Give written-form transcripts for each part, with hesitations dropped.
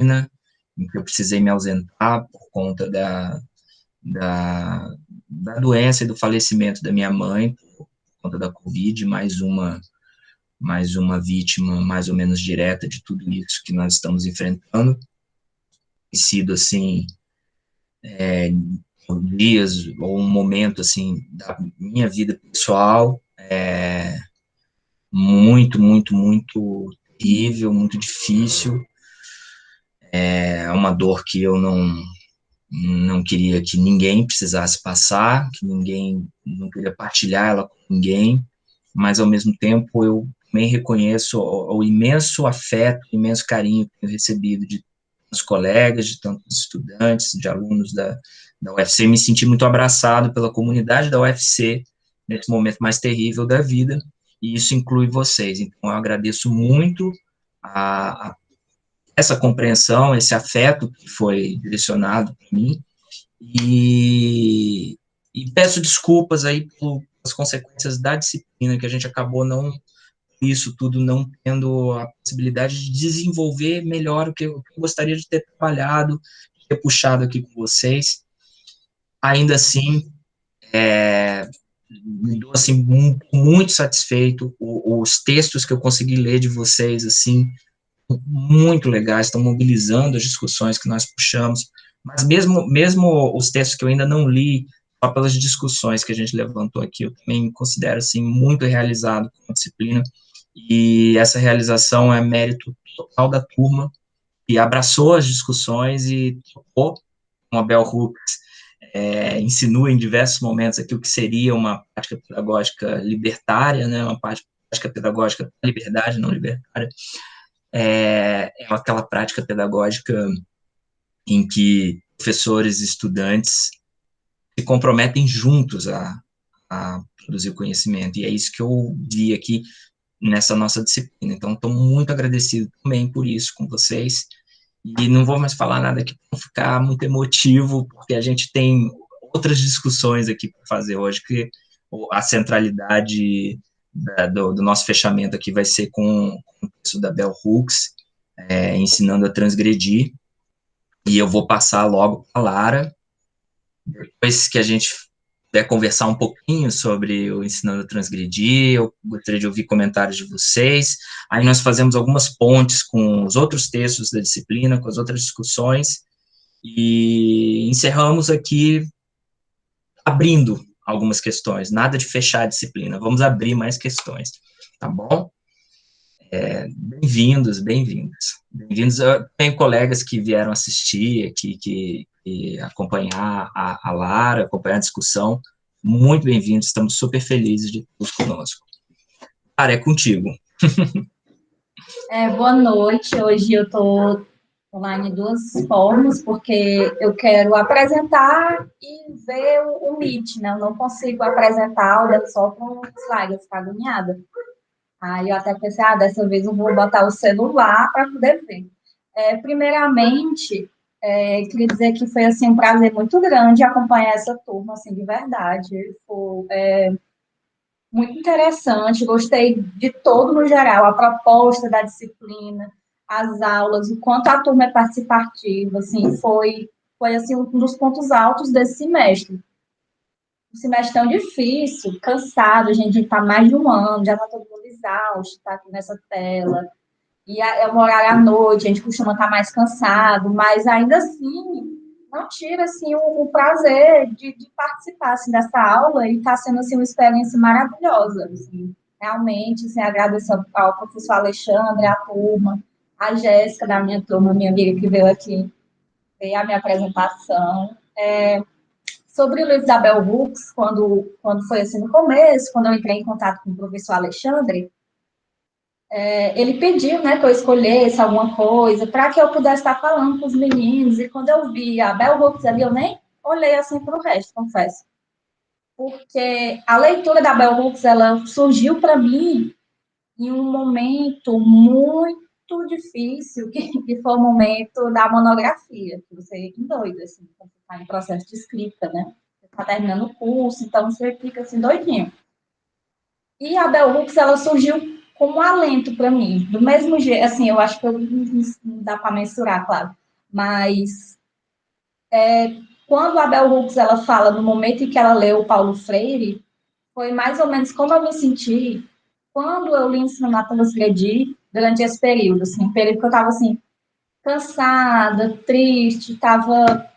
disciplina, em que eu precisei me ausentar por conta da, da doença e do falecimento da minha mãe, por conta da Covid, mais uma vítima mais ou menos direta de tudo isso que nós estamos enfrentando. Tem sido, assim, dias ou um momento, assim, da minha vida pessoal, muito, muito, muito terrível, muito difícil. É uma dor que eu não queria que ninguém precisasse passar, que ninguém, não queria partilhar ela com ninguém, mas ao mesmo tempo eu também reconheço o imenso afeto, o imenso carinho que tenho recebido de tantos colegas, de tantos estudantes, de alunos da UFC, me senti muito abraçado pela comunidade da UFC nesse momento mais terrível da vida, e isso inclui vocês. Então eu agradeço muito a essa compreensão, esse afeto que foi direcionado para mim, e, e peço desculpas aí pelas consequências da disciplina, que a gente acabou não, isso tudo não tendo a possibilidade de desenvolver melhor o que eu gostaria de ter trabalhado, de ter puxado aqui com vocês. Ainda assim, me dou assim, muito satisfeito, os textos que eu consegui ler de vocês, assim, muito legais, estão mobilizando as discussões que nós puxamos, mas mesmo os textos que eu ainda não li, só pelas discussões que a gente levantou aqui, eu também me considero, assim, muito realizado com a disciplina, e essa realização é mérito total da turma, que abraçou as discussões e tocou, como a Bell Hooks insinua em diversos momentos aqui o que seria uma prática pedagógica libertária, né, uma prática pedagógica da liberdade, não libertária, aquela prática pedagógica em que professores e estudantes se comprometem juntos a produzir conhecimento, e é isso que eu vi aqui nessa nossa disciplina. Então, estou muito agradecido também por isso com vocês, e não vou mais falar nada aqui para não ficar muito emotivo, porque a gente tem outras discussões aqui para fazer hoje, que a centralidade do nosso fechamento aqui vai ser com o texto da Bell Hooks, ensinando a transgredir, e eu vou passar logo para a Lara, depois que a gente puder conversar um pouquinho sobre o Ensinando a Transgredir, eu gostaria de ouvir comentários de vocês, aí nós fazemos algumas pontes com os outros textos da disciplina, com as outras discussões, e encerramos aqui abrindo algumas questões, nada de fechar a disciplina, vamos abrir mais questões, tá bom? Bem-vindos, bem-vindos. Bem-vindos. Tem colegas que vieram assistir aqui, que acompanhar a Lara, acompanhar a discussão. Muito bem-vindos, estamos super felizes de todos conosco. Lara, é contigo. Boa noite. Hoje eu estou online de duas formas, porque eu quero apresentar e ver o Meet, né? Eu não consigo apresentar olhando só com o slide, eu fico agoniada. Aí eu até pensei, dessa vez eu vou botar o celular para poder ver. Primeiramente, queria dizer que foi assim, um prazer muito grande acompanhar essa turma, assim, de verdade. Foi muito interessante, gostei de todo no geral, a proposta da disciplina, as aulas, o quanto a turma é participativa, assim, foi assim, um dos pontos altos desse semestre. Um semestre tão difícil, cansado, a gente está mais de um ano, já está todo mundo exausto, está aqui nessa tela, e é um horário à noite, a gente costuma estar mais cansado, mas ainda assim, não tira assim, o prazer de participar assim, dessa aula, e está sendo assim, uma experiência maravilhosa. Assim, realmente, assim, agradeço ao professor Alexandre, à turma, a Jéssica da minha turma, minha amiga que veio aqui ver a minha apresentação. Sobre o livro da Bell Hooks, quando foi assim no começo, quando eu entrei em contato com o professor Alexandre, ele pediu, né, que eu escolhesse alguma coisa para que eu pudesse estar falando com os meninos, e quando eu vi a Bell Hooks ali, eu nem olhei assim para o resto, confesso. Porque a leitura da Bell Hooks, ela surgiu para mim em um momento muito difícil, que foi o momento da monografia, que você fica doido, assim, quando você está em processo de escrita, né? Você está terminando o curso, então você fica assim, doidinho. E a Bell Hooks, ela surgiu como um alento para mim. Do mesmo jeito, assim, eu acho que não dá para mensurar, claro, mas quando a Bell Hooks ela fala no momento em que ela leu o Paulo Freire, foi mais ou menos como eu me senti quando eu li Ensinar a Transgredir durante esse período, assim, um período que eu estava assim, cansada, triste, estava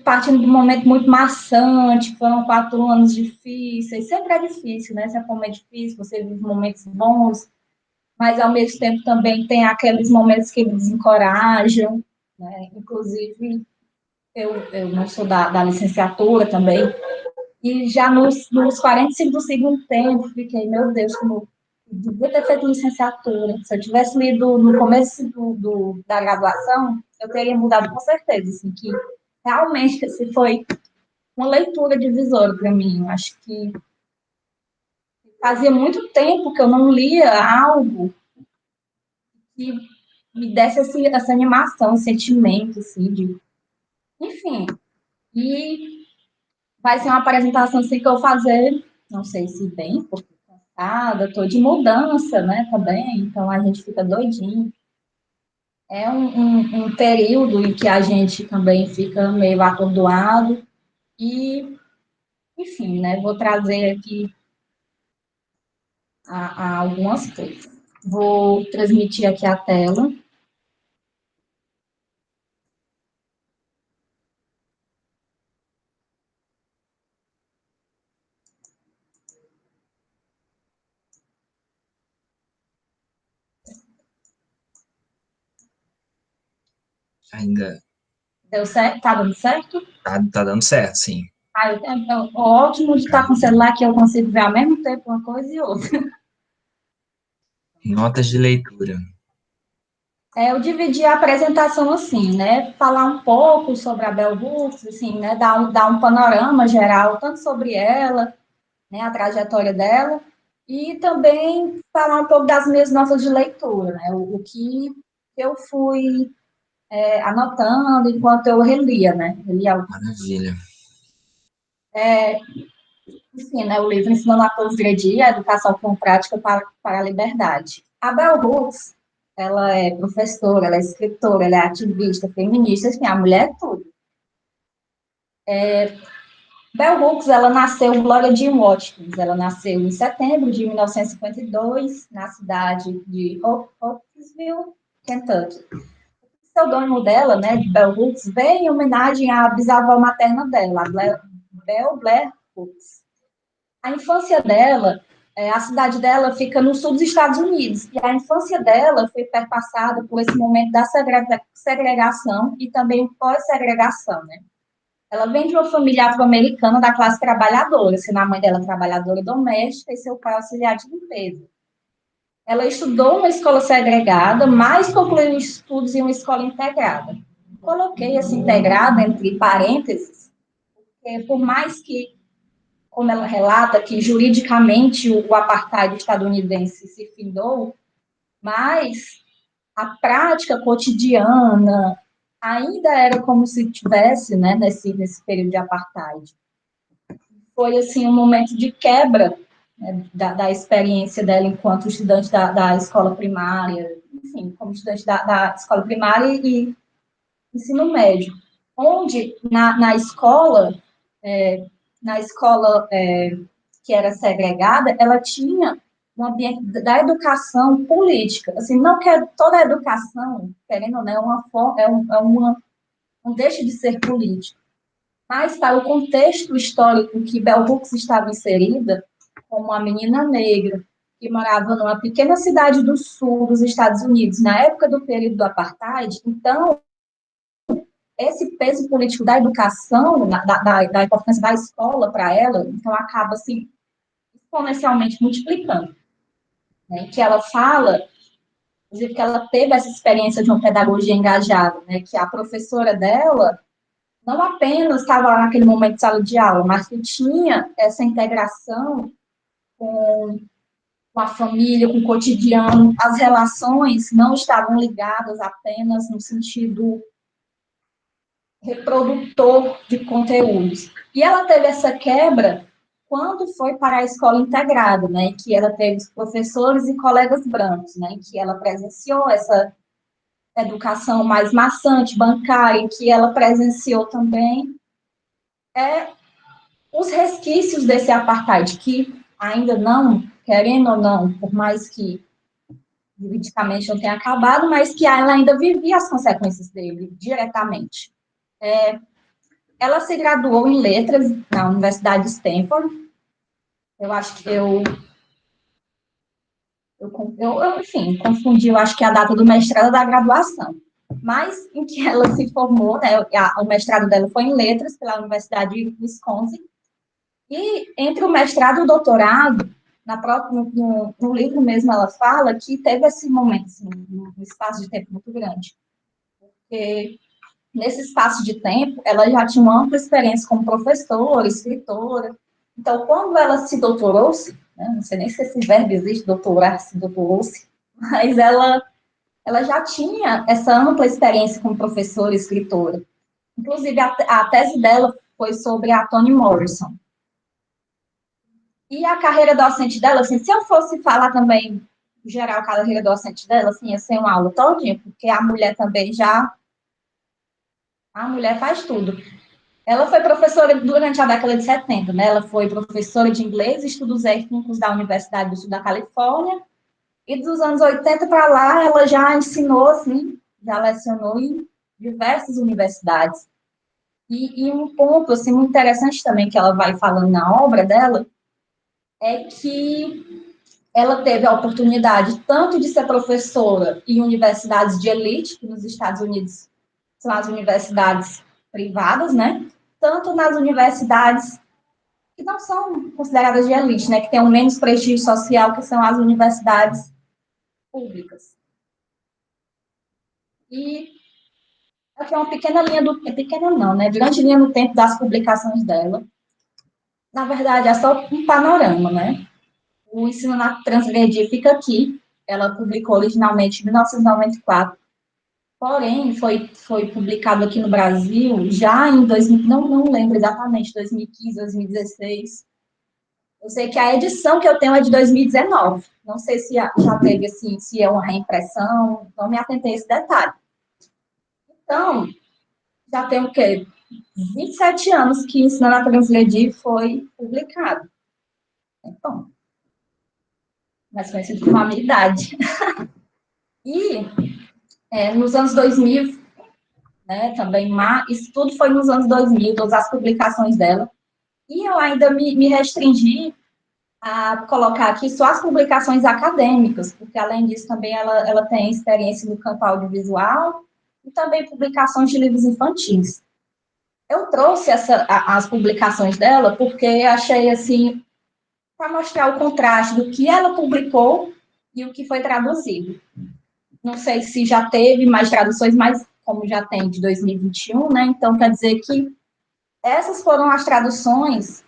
partindo de um momento muito maçante, foram 4 anos difíceis, sempre é difícil, né? Sempre é um momento difícil, você vive momentos bons, mas ao mesmo tempo também tem aqueles momentos que desencorajam, né? Inclusive, eu não sou da licenciatura também, e já nos 45 do segundo tempo, fiquei, meu Deus, como eu devia ter feito licenciatura. Se eu tivesse lido no começo da graduação, eu teria mudado com certeza, assim, que realmente esse foi uma leitura divisória para mim. Eu acho que fazia muito tempo que eu não lia algo que me desse essa animação, esse sentimento, assim, enfim. E vai ser uma apresentação assim que eu vou fazer, não sei se bem, porque cansada, estou de mudança, né, também, então a gente fica doidinho. É um período em que a gente também fica meio atordoado e, enfim, né, vou trazer aqui a algumas coisas. Vou transmitir aqui a tela. Ainda Deu certo? Tá dando certo? tá dando certo, sim. Ah, ótimo de estar com o celular que eu consigo ver ao mesmo tempo uma coisa e outra. Notas de leitura. Eu dividi a apresentação assim, né? Falar um pouco sobre a Bell Hooks, assim, né? Dar um panorama geral, tanto sobre ela, né? A trajetória dela, e também falar um pouco das minhas notas de leitura, né? O que eu fui anotando enquanto eu relia, né? Relia, Maravilha. enfim, né? O livro Ensinando a Transgredir, a Educação com Prática para a Liberdade. A Bell Hooks, ela é professora, ela é escritora, ela é ativista, feminista, assim, a mulher é tudo. Bell Hooks, ela nasceu em Gloria Jean Watkins, ela nasceu em setembro de 1952, na cidade de Hopkinsville, Kentucky. O pseudônimo dela, né, de Bell Hooks, vem em homenagem à bisavó materna dela, a Bell Blair Hooks. A infância dela, a cidade dela fica no sul dos Estados Unidos, e a infância dela foi perpassada por esse momento da segregação e também pós-segregação, né? Ela vem de uma família afro-americana da classe trabalhadora, sendo a mãe dela trabalhadora doméstica e seu pai auxiliar de limpeza. Ela estudou numa escola segregada, mas concluiu estudos em uma escola integrada. Coloquei esse integrado entre parênteses, porque por mais que, como ela relata, que juridicamente o apartheid estadunidense se findou, mas a prática cotidiana ainda era como se tivesse, né, nesse período de apartheid. Foi, assim, um momento de quebra, né, da experiência dela enquanto estudante da escola primária, enfim, como estudante da escola primária e ensino médio, onde na escola, que era segregada, ela tinha um ambiente da educação política, assim, não que toda a educação, querendo ou não, não deixa de ser política, mas para o contexto histórico em que Bell Hooks estava inserida, como uma menina negra que morava numa pequena cidade do sul dos Estados Unidos, na época do período do apartheid, então, esse peso político da educação, da importância da escola para ela, então acaba se assim, exponencialmente multiplicando. Né? Que ela fala, inclusive, que ela teve essa experiência de uma pedagogia engajada, né? Que a professora dela não apenas estava lá naquele momento de sala de aula, mas que tinha essa integração com a família, com o cotidiano, as relações não estavam ligadas apenas no sentido reprodutor de conteúdos. E ela teve essa quebra quando foi para a escola integrada, né, que ela teve os professores e colegas brancos, né, que ela presenciou essa educação mais maçante, bancária, que ela presenciou também os resquícios desse apartheid, que ainda não, querendo ou não, por mais que juridicamente não tenha acabado, mas que ela ainda vivia as consequências dele diretamente. Ela se graduou em letras na Universidade de Stanford. Eu acho que enfim, confundi, eu acho que a data do mestrado da graduação. Mas em que ela se formou, né, o mestrado dela foi em letras pela Universidade de Wisconsin. E entre o mestrado e o doutorado, no livro mesmo ela fala que teve esse momento, assim, um espaço de tempo muito grande. Porque nesse espaço de tempo, ela já tinha uma ampla experiência como professora, escritora. Então, quando ela se doutorou-se, né, não sei nem se esse verbo existe, doutorar, se doutorou-se, mas ela já tinha essa ampla experiência como professora e escritora. Inclusive, a tese dela foi sobre a Toni Morrison. E a carreira docente dela, assim, se eu fosse falar também, geral, a carreira docente dela, assim, ia ser uma aula todinha, porque a mulher também já... A mulher faz tudo. Ela foi professora durante a década de 70, né? Ela foi professora de inglês e estudos étnicos da Universidade do Sul da Califórnia, e dos anos 80 para lá, ela já ensinou, assim, já lecionou em diversas universidades. E um ponto, assim, muito interessante também que ela vai falando na obra dela, é que ela teve a oportunidade tanto de ser professora em universidades de elite, que nos Estados Unidos são as universidades privadas, né? Tanto nas universidades que não são consideradas de elite, né? Que têm um menos prestígio social, que são as universidades públicas. E aqui é uma pequena linha do... Pequena não, né? Grande linha no tempo das publicações dela. Na verdade, é só um panorama, né? O Ensino na Transgredir fica aqui. Ela publicou originalmente em 1994. Porém, foi publicado aqui no Brasil já em 2000, não lembro exatamente, 2015, 2016. Eu sei que a edição que eu tenho é de 2019. Não sei se já teve, assim, se é uma reimpressão, não me atentei a esse detalhe. Então, já tem o quê? 27 anos que Ensinando a Transgredir foi publicado. Então, mais conhecido como a minha idade. E nos anos 2000, né, também, isso tudo foi nos anos 2000, todas as publicações dela. E eu ainda me restringi a colocar aqui só as publicações acadêmicas, porque, além disso, também ela tem experiência no campo audiovisual e também publicações de livros infantis. Eu trouxe as publicações dela porque achei, assim, para mostrar o contraste do que ela publicou e o que foi traduzido. Não sei se já teve mais traduções, mas como já tem de 2021, né? Então, quer dizer que essas foram as traduções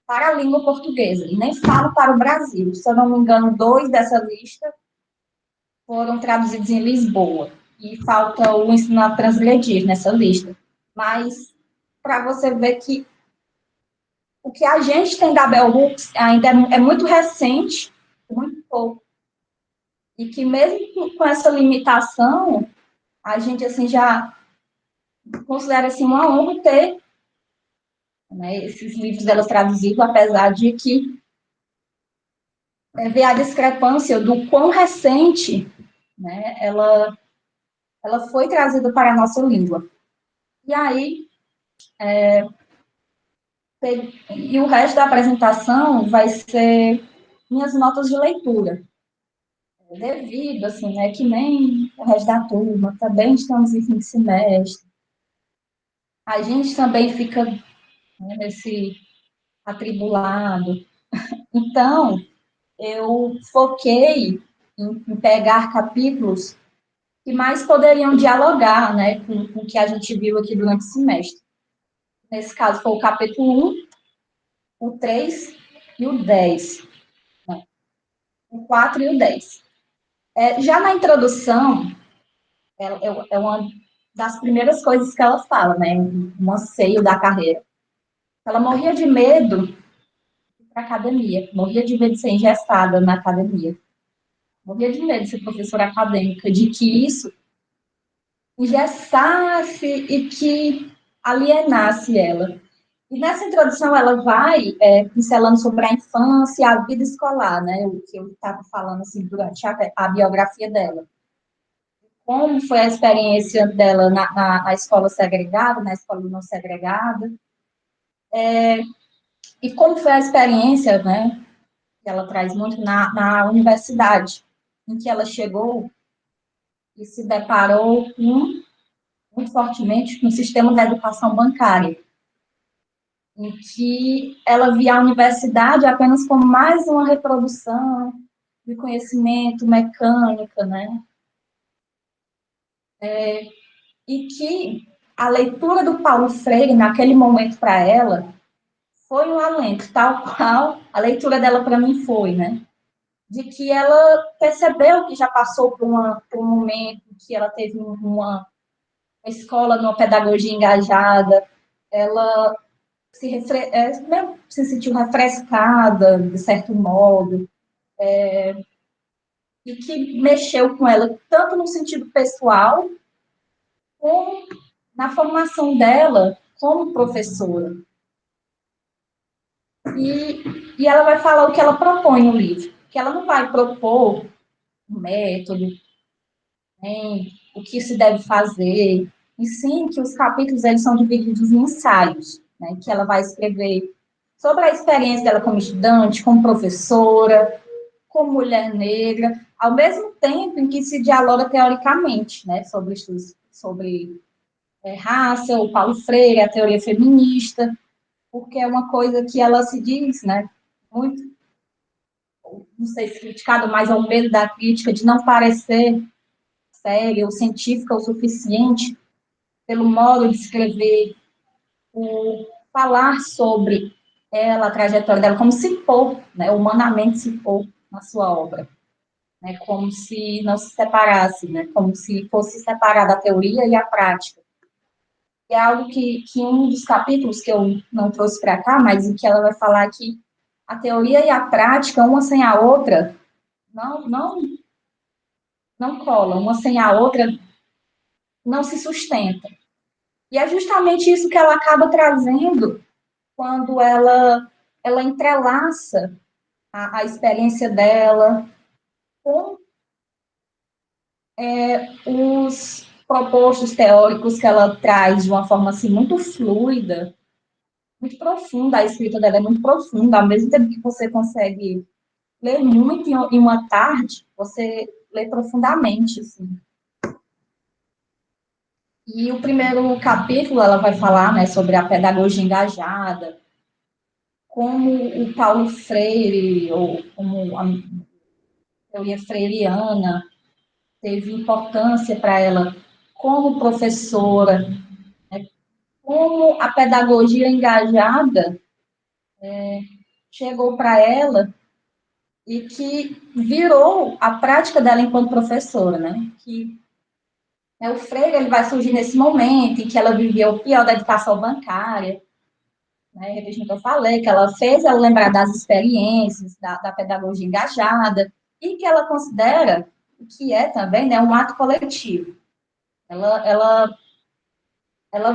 para a língua portuguesa, e nem falo para o Brasil. Se eu não me engano, 2 dessa lista foram traduzidos em Lisboa, e falta o Ensino a Transgredir nessa lista. Mas, para você ver que o que a gente tem da Bell Hooks ainda é muito recente, muito pouco, e que mesmo com essa limitação, a gente, assim, já considera, assim, uma honra ter, né, esses livros dela traduzidos, apesar de que ver a discrepância do quão recente, né, ela foi trazida para a nossa língua. E aí, e o resto da apresentação vai ser minhas notas de leitura. Devido, assim, né, que nem o resto da turma, também estamos em fim de semestre. A gente também fica, né, nesse atribulado. Então, eu foquei em pegar capítulos que mais poderiam dialogar, né, com o que a gente viu aqui durante o semestre. Nesse caso, foi o capítulo 1, o 3 e o 10. Né? O 4 e o 10. Já na introdução, é uma das primeiras coisas que ela fala, né, um anseio da carreira. Ela morria de medo para a academia. Morria de medo de ser engessada na academia. Morria de medo de ser professora acadêmica, de que isso engessasse e que alienasse ela. E nessa introdução ela vai pincelando sobre a infância e a vida escolar, né? O que eu estava falando assim, durante a biografia dela. Como foi a experiência dela na escola segregada, na escola não segregada, e como foi a experiência, né, que ela traz muito na universidade, em que ela chegou e se deparou muito fortemente com o sistema da educação bancária, em que ela via a universidade apenas como mais uma reprodução de conhecimento mecânica, né? E que a leitura do Paulo Freire, naquele momento para ela, foi um alento, tal qual a leitura dela para mim foi, né? De que ela percebeu que já passou por um momento que ela teve uma escola, numa pedagogia engajada, ela se sentiu refrescada, de certo modo, e que mexeu com ela, tanto no sentido pessoal, como na formação dela como professora. E ela vai falar o que ela propõe no livro, que ela não vai propor um método, nem o que se deve fazer, e sim que os capítulos eles são divididos em ensaios, né, que ela vai escrever sobre a experiência dela como estudante, como professora, como mulher negra, ao mesmo tempo em que se dialoga teoricamente, né, sobre estudos sobre raça, o Paulo Freire, a teoria feminista, porque é uma coisa que ela se diz, né, muito, não sei se criticado, mas ao medo da crítica de não parecer séria ou científica o suficiente pelo modo de escrever, por falar sobre ela, a trajetória dela, como se for, né, humanamente se for na sua obra, né, como se não se separasse, né, como se fosse separada a teoria e a prática. E é algo que um dos capítulos que eu não trouxe para cá, mas em que ela vai falar que a teoria e a prática, uma sem a outra, não colam, uma sem a outra não se sustenta. E é justamente isso que ela acaba trazendo quando ela entrelaça a experiência dela com os propostos teóricos que ela traz de uma forma assim muito fluida, muito profunda. A escrita dela é muito profunda, ao mesmo tempo que você consegue ler muito em uma tarde, você lê profundamente, assim. E o primeiro capítulo ela vai falar, né, sobre a pedagogia engajada, como o Paulo Freire, ou como a teoria freiriana, teve importância para ela como professora, né, como a pedagogia engajada chegou para ela e que virou a prática dela enquanto professora, né? Que o Freire ele vai surgir nesse momento em que ela vivia o pior da educação bancária, né? Repetindo o que eu falei, que ela fez ela lembrar das experiências da pedagogia engajada e que ela considera que é também, né, um ato coletivo. Ela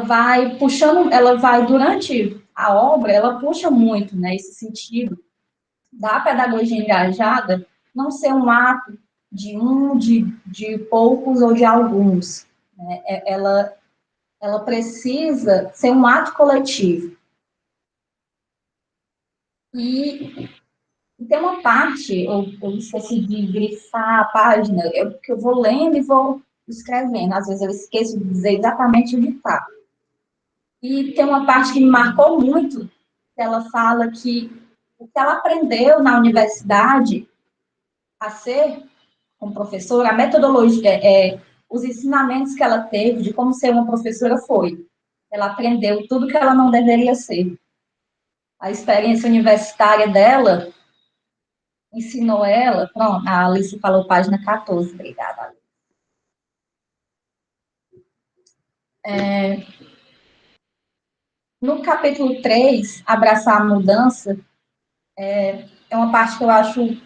vai puxando, ela vai durante a obra, ela puxa muito, né, esse sentido da pedagogia engajada não ser um ato de poucos ou de alguns, né? Ela precisa ser um ato coletivo. E tem uma parte, eu esqueci de grifar a página, que eu vou lendo e vou escrevendo, às vezes eu esqueço de dizer exatamente onde está. E tem uma parte que me marcou muito, que ela fala que o que ela aprendeu na universidade a ser como professora, a metodologia, os ensinamentos que ela teve de como ser uma professora foi. Ela aprendeu tudo que ela não deveria ser. A experiência universitária dela ensinou ela, pronto, a Alice falou página 14, obrigada, Alice. No capítulo 3, Abraçar a Mudança, É uma parte que eu acho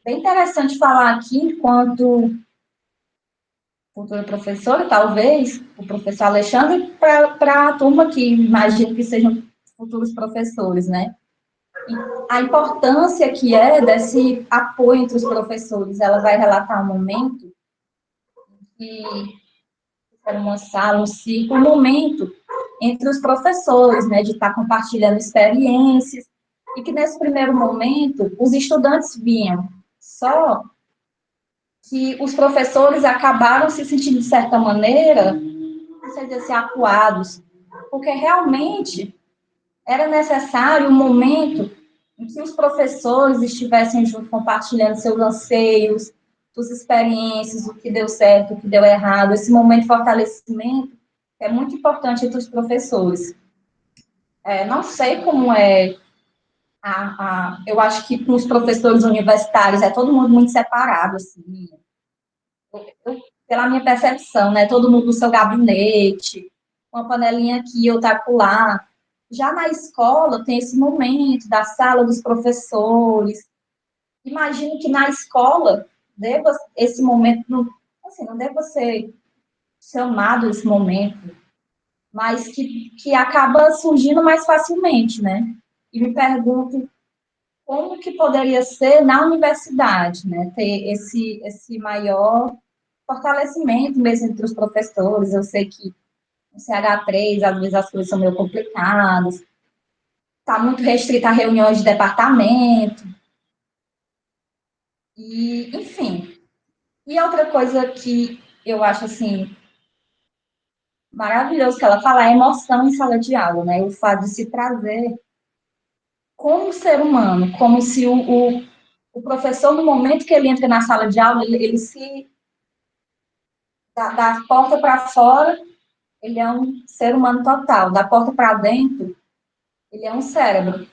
bem interessante falar aqui, enquanto futura professora, talvez, o professor Alexandre, para a turma que imagino que sejam futuros professores, né? E a importância que é desse apoio entre os professores. Ela vai relatar um momento que era uma sala, um ciclo, um momento entre os professores, né, de estar compartilhando experiências, e que nesse primeiro momento os estudantes vinham, só que os professores acabaram se sentindo, de certa maneira, não sei dizer, acuados, porque realmente era necessário um momento em que os professores estivessem junto compartilhando seus anseios, suas experiências, o que deu certo, o que deu errado, esse momento de fortalecimento é muito importante entre os professores. Não sei como é, eu acho que com os professores universitários é todo mundo muito separado, assim, pela minha percepção, né? Todo mundo no seu gabinete, uma panelinha aqui, outra acolá. Já na escola tem esse momento da sala dos professores. Imagino que na escola deva esse momento, não, assim, não deva ser chamado esse momento, mas que acaba surgindo mais facilmente, né? E me pergunto como que poderia ser na universidade, né? Ter esse maior fortalecimento mesmo entre os professores. Eu sei que no CH3, às vezes as coisas são meio complicadas, está muito restrita a reuniões de departamento, e, enfim. E outra coisa que eu acho, assim, maravilhoso que ela fala é a emoção em sala de aula, né? O fato de se trazer como ser humano, como se o professor, no momento que ele entra na sala de aula, ele se, da porta para fora, ele é um ser humano total, da porta para dentro, ele é um cérebro,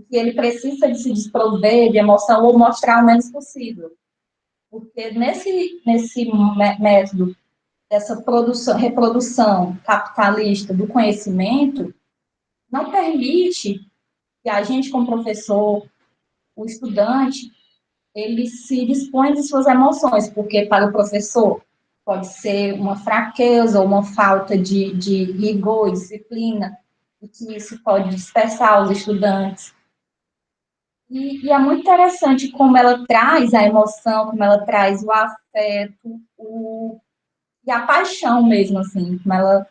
que ele precisa de se desprover de emoção ou mostrar o menos possível. Porque nesse método, dessa produção, reprodução capitalista do conhecimento, não permite que a gente, como professor, o estudante, ele se dispõe de suas emoções, porque para o professor pode ser uma fraqueza ou uma falta de rigor e disciplina, e que isso pode dispersar os estudantes. E é muito interessante como ela traz a emoção, como ela traz o afeto, e a paixão mesmo, assim, como ela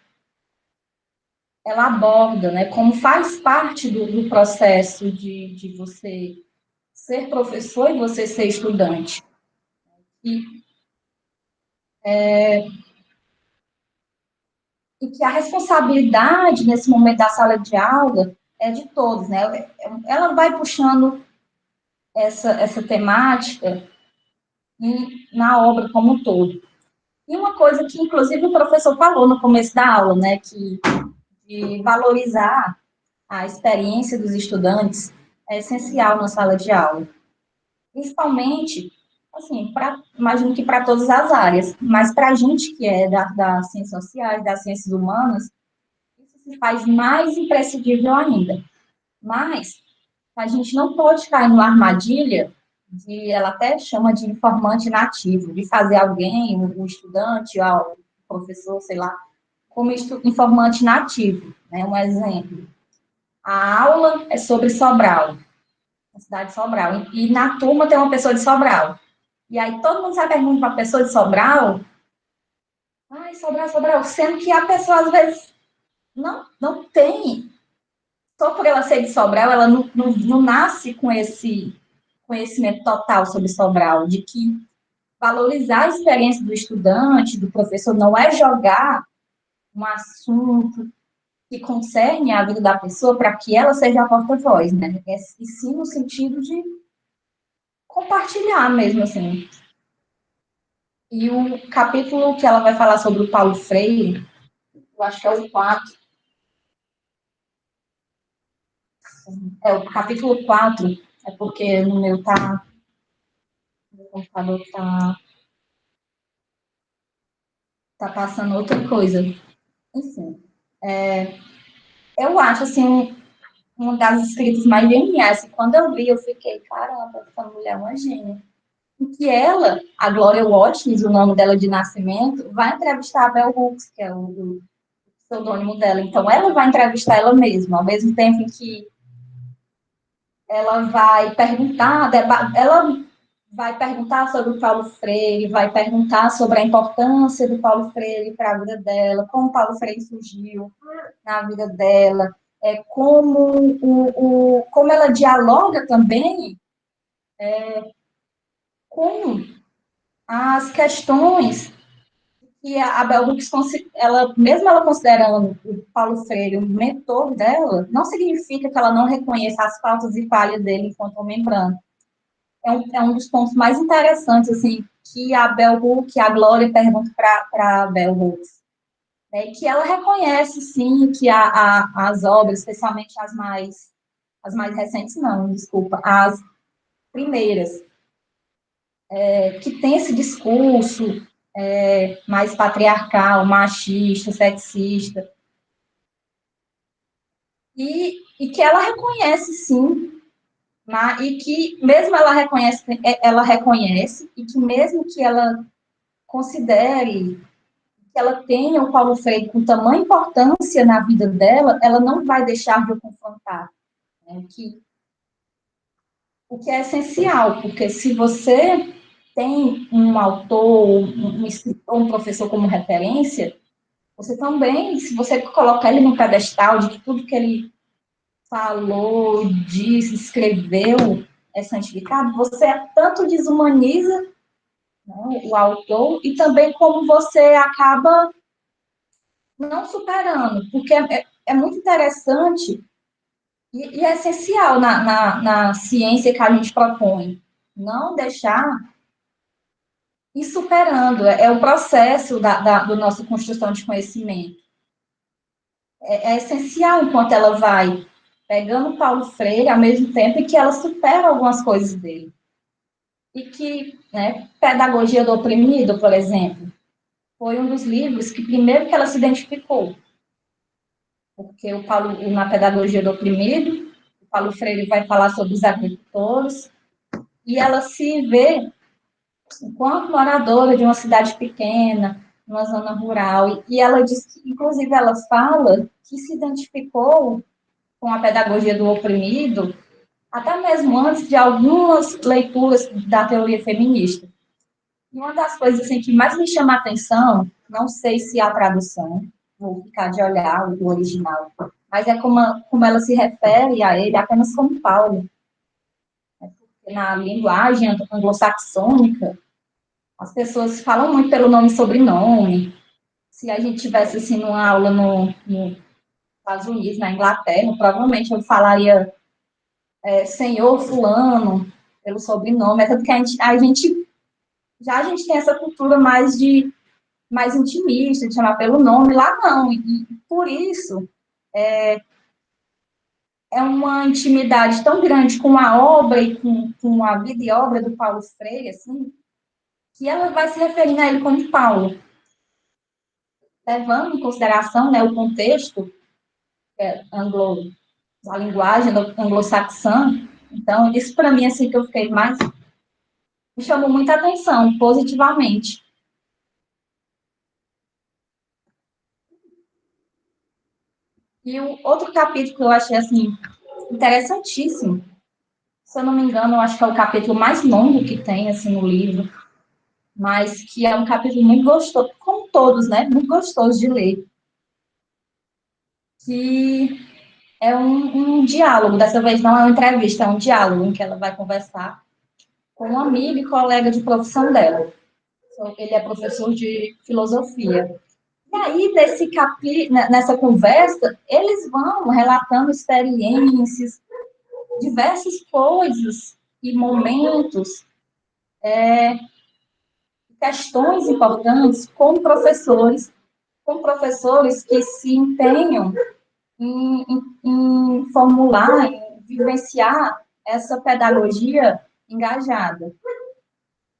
aborda, né, como faz parte do processo de você ser professor e você ser estudante. E, e que a responsabilidade nesse momento da sala de aula é de todos, né? Ela vai puxando essa temática na obra como um todo. E uma coisa que, inclusive, o professor falou no começo da aula, né, que de valorizar a experiência dos estudantes é essencial na sala de aula. Principalmente, assim, imagino que para todas as áreas, mas para a gente que é das ciências sociais, das ciências humanas, isso se faz mais imprescindível ainda. Mas a gente não pode cair numa armadilha ela até chama de informante nativo, de fazer alguém, o estudante, o professor, sei lá, como informante nativo, né? Um exemplo. A aula é sobre Sobral, a cidade de Sobral, e na turma tem uma pessoa de Sobral. E aí todo mundo sai perguntando para a pessoa de Sobral, ai, Sobral, Sobral, sendo que a pessoa às vezes não tem, só por ela ser de Sobral, ela não nasce com esse conhecimento total sobre Sobral, de que valorizar a experiência do estudante, do professor, não é jogar um assunto que concerne a vida da pessoa para que ela seja a porta-voz, né? E sim no sentido de compartilhar mesmo, assim. E o capítulo que ela vai falar sobre o Paulo Freire, eu acho que é o 4, o capítulo 4, é porque no meu meu computador tá passando outra coisa. Enfim, eu acho, assim, uma das escritas mais geniais. Quando eu li, eu fiquei, caramba, essa mulher é uma gênia. Em que ela, a Gloria Watkins, o nome dela de nascimento, vai entrevistar a Bell Hooks, que é o pseudônimo dela. Então, ela vai entrevistar ela mesma, ao mesmo tempo em que ela vai perguntar, ela vai perguntar sobre o Paulo Freire, vai perguntar sobre a importância do Paulo Freire para a vida dela, como o Paulo Freire surgiu na vida dela, como ela dialoga também com as questões que a Bell Hooks, mesmo ela considerando o Paulo Freire o mentor dela, não significa que ela não reconheça as faltas e falhas dele enquanto homem branco. É um dos pontos mais interessantes, assim, que a Bell Hooks, a Glória pergunta para a Bell Hooks. Que ela reconhece, sim, que as obras, especialmente as mais recentes, não, desculpa, as primeiras, que tem esse discurso mais patriarcal, machista, sexista, e que ela reconhece, sim, e que mesmo ela reconhece, e que mesmo que ela considere que ela tenha o Paulo Freire com tamanha importância na vida dela, ela não vai deixar de o confrontar. Né? O que é essencial, porque se você tem um autor, um escritor, um professor como referência, você também, se você colocar ele no pedestal de que tudo que ele falou, disse, escreveu é santificado, você tanto desumaniza, né, o autor, e também como você acaba não superando, porque é muito interessante e é essencial na ciência que a gente propõe. Não deixar ir superando, é o processo do nosso construção de conhecimento. É essencial enquanto ela vai pegando Paulo Freire, ao mesmo tempo em que ela supera algumas coisas dele. E que, né, Pedagogia do Oprimido, por exemplo, foi um dos livros que primeiro que ela se identificou. Porque na Pedagogia do Oprimido, o Paulo Freire vai falar sobre os agricultores, e ela se vê enquanto moradora de uma cidade pequena, numa zona rural, e ela diz que, inclusive, ela fala que se identificou com a pedagogia do oprimido, até mesmo antes de algumas leituras da teoria feminista. E uma das coisas assim, que mais me chama a atenção, não sei se a tradução, vou ficar de olhar o original, mas é como ela se refere a ele apenas como Paulo. Na linguagem anglo-saxônica, as pessoas falam muito pelo nome e sobrenome. Se a gente tivesse assim numa aula nos Estados Unidos, na Inglaterra, provavelmente eu falaria senhor fulano pelo sobrenome, é tanto que a gente tem essa cultura mais intimista, de chamar pelo nome, lá não. E por isso é uma intimidade tão grande com a obra e com a vida e obra do Paulo Freire, assim, que ela vai se referindo a ele como Paulo, levando em consideração, né, o contexto a linguagem anglo-saxã. Então, isso para mim, assim, que eu fiquei mais, me chamou muita atenção, positivamente. E o outro capítulo que eu achei, assim, interessantíssimo, se eu não me engano, eu acho que é o capítulo mais longo que tem, assim, no livro, mas que é um capítulo muito gostoso, como todos, né, muito gostoso de ler, que é um diálogo, dessa vez não é uma entrevista, é um diálogo em que ela vai conversar com um amigo e colega de profissão dela. Ele é professor de filosofia. E aí, nessa conversa, eles vão relatando experiências, diversas coisas e momentos, questões importantes com professores que se empenham em formular, em vivenciar essa pedagogia engajada.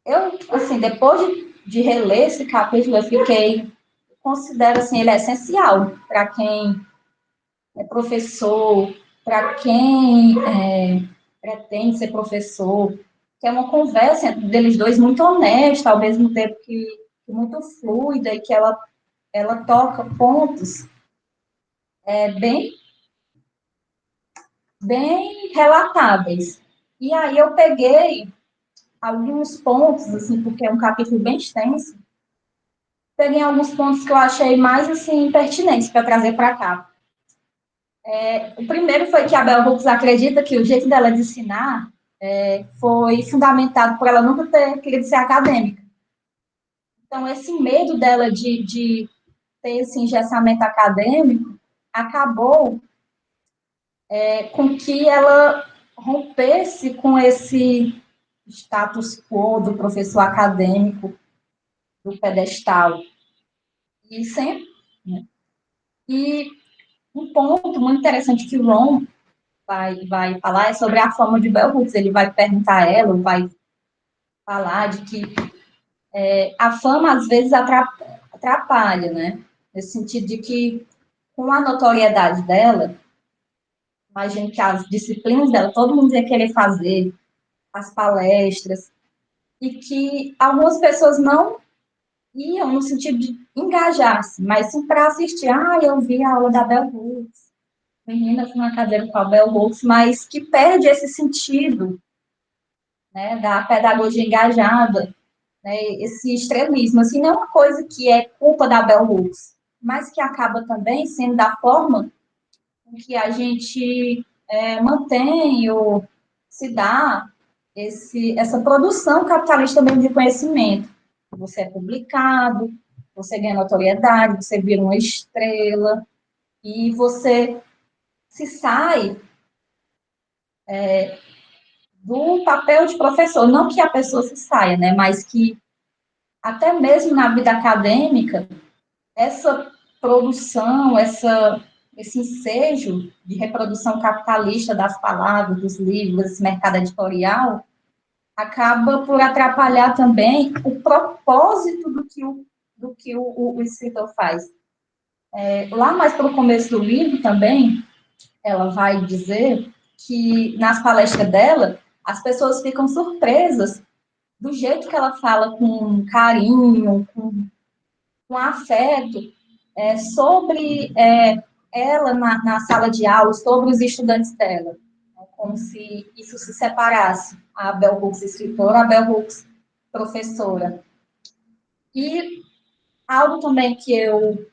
Eu, assim, depois de reler esse capítulo, eu considero, assim, ele é essencial para quem é professor, para quem pretende ser professor, que é uma conversa deles dois muito honesta, ao mesmo tempo que muito fluida, e que ela toca pontos bem, bem relatáveis. E aí eu peguei alguns pontos, assim, porque é um capítulo bem extenso, peguei alguns pontos que eu achei mais, assim, pertinentes para trazer para cá. O primeiro foi que a Bell Hooks acredita que o jeito dela de ensinar foi fundamentado por ela nunca ter querido ser acadêmica. Então, esse medo dela de ter esse engessamento acadêmico acabou com que ela rompesse com esse status quo do professor acadêmico, do pedestal. E sempre. Né? E um ponto muito interessante que o Ron vai falar é sobre a fama de Bell Hooks. Ele vai perguntar a ela, vai falar de que a fama às vezes atrapalha, né? Nesse sentido de que, com a notoriedade dela, imagino que as disciplinas dela, todo mundo ia querer fazer, as palestras, e que algumas pessoas não iam no sentido de engajar-se, mas sim para assistir. Ah, eu vi a aula da Bell Hooks, meninas na cadeira com a Bell Hooks, mas que perde esse sentido, né, da pedagogia engajada, né, esse extremismo. Assim, não é uma coisa que é culpa da Bell Hooks, mas que acaba também sendo da forma em que a gente mantém ou se dá essa produção capitalista mesmo de conhecimento. Você é publicado, você ganha notoriedade, você vira uma estrela, e você se sai do papel de professor. Não que a pessoa se saia, né, mas que até mesmo na vida acadêmica, essa produção, esse ensejo de reprodução capitalista das palavras, dos livros, esse mercado editorial, acaba por atrapalhar também o propósito do que o escritor faz. Lá mais para o começo do livro também, ela vai dizer que nas palestras dela, as pessoas ficam surpresas do jeito que ela fala com carinho, com afeto, sobre ela na sala de aula, sobre os estudantes dela, como se isso se separasse, a Bell Hooks escritora, a Bell Hooks professora. E algo também que eu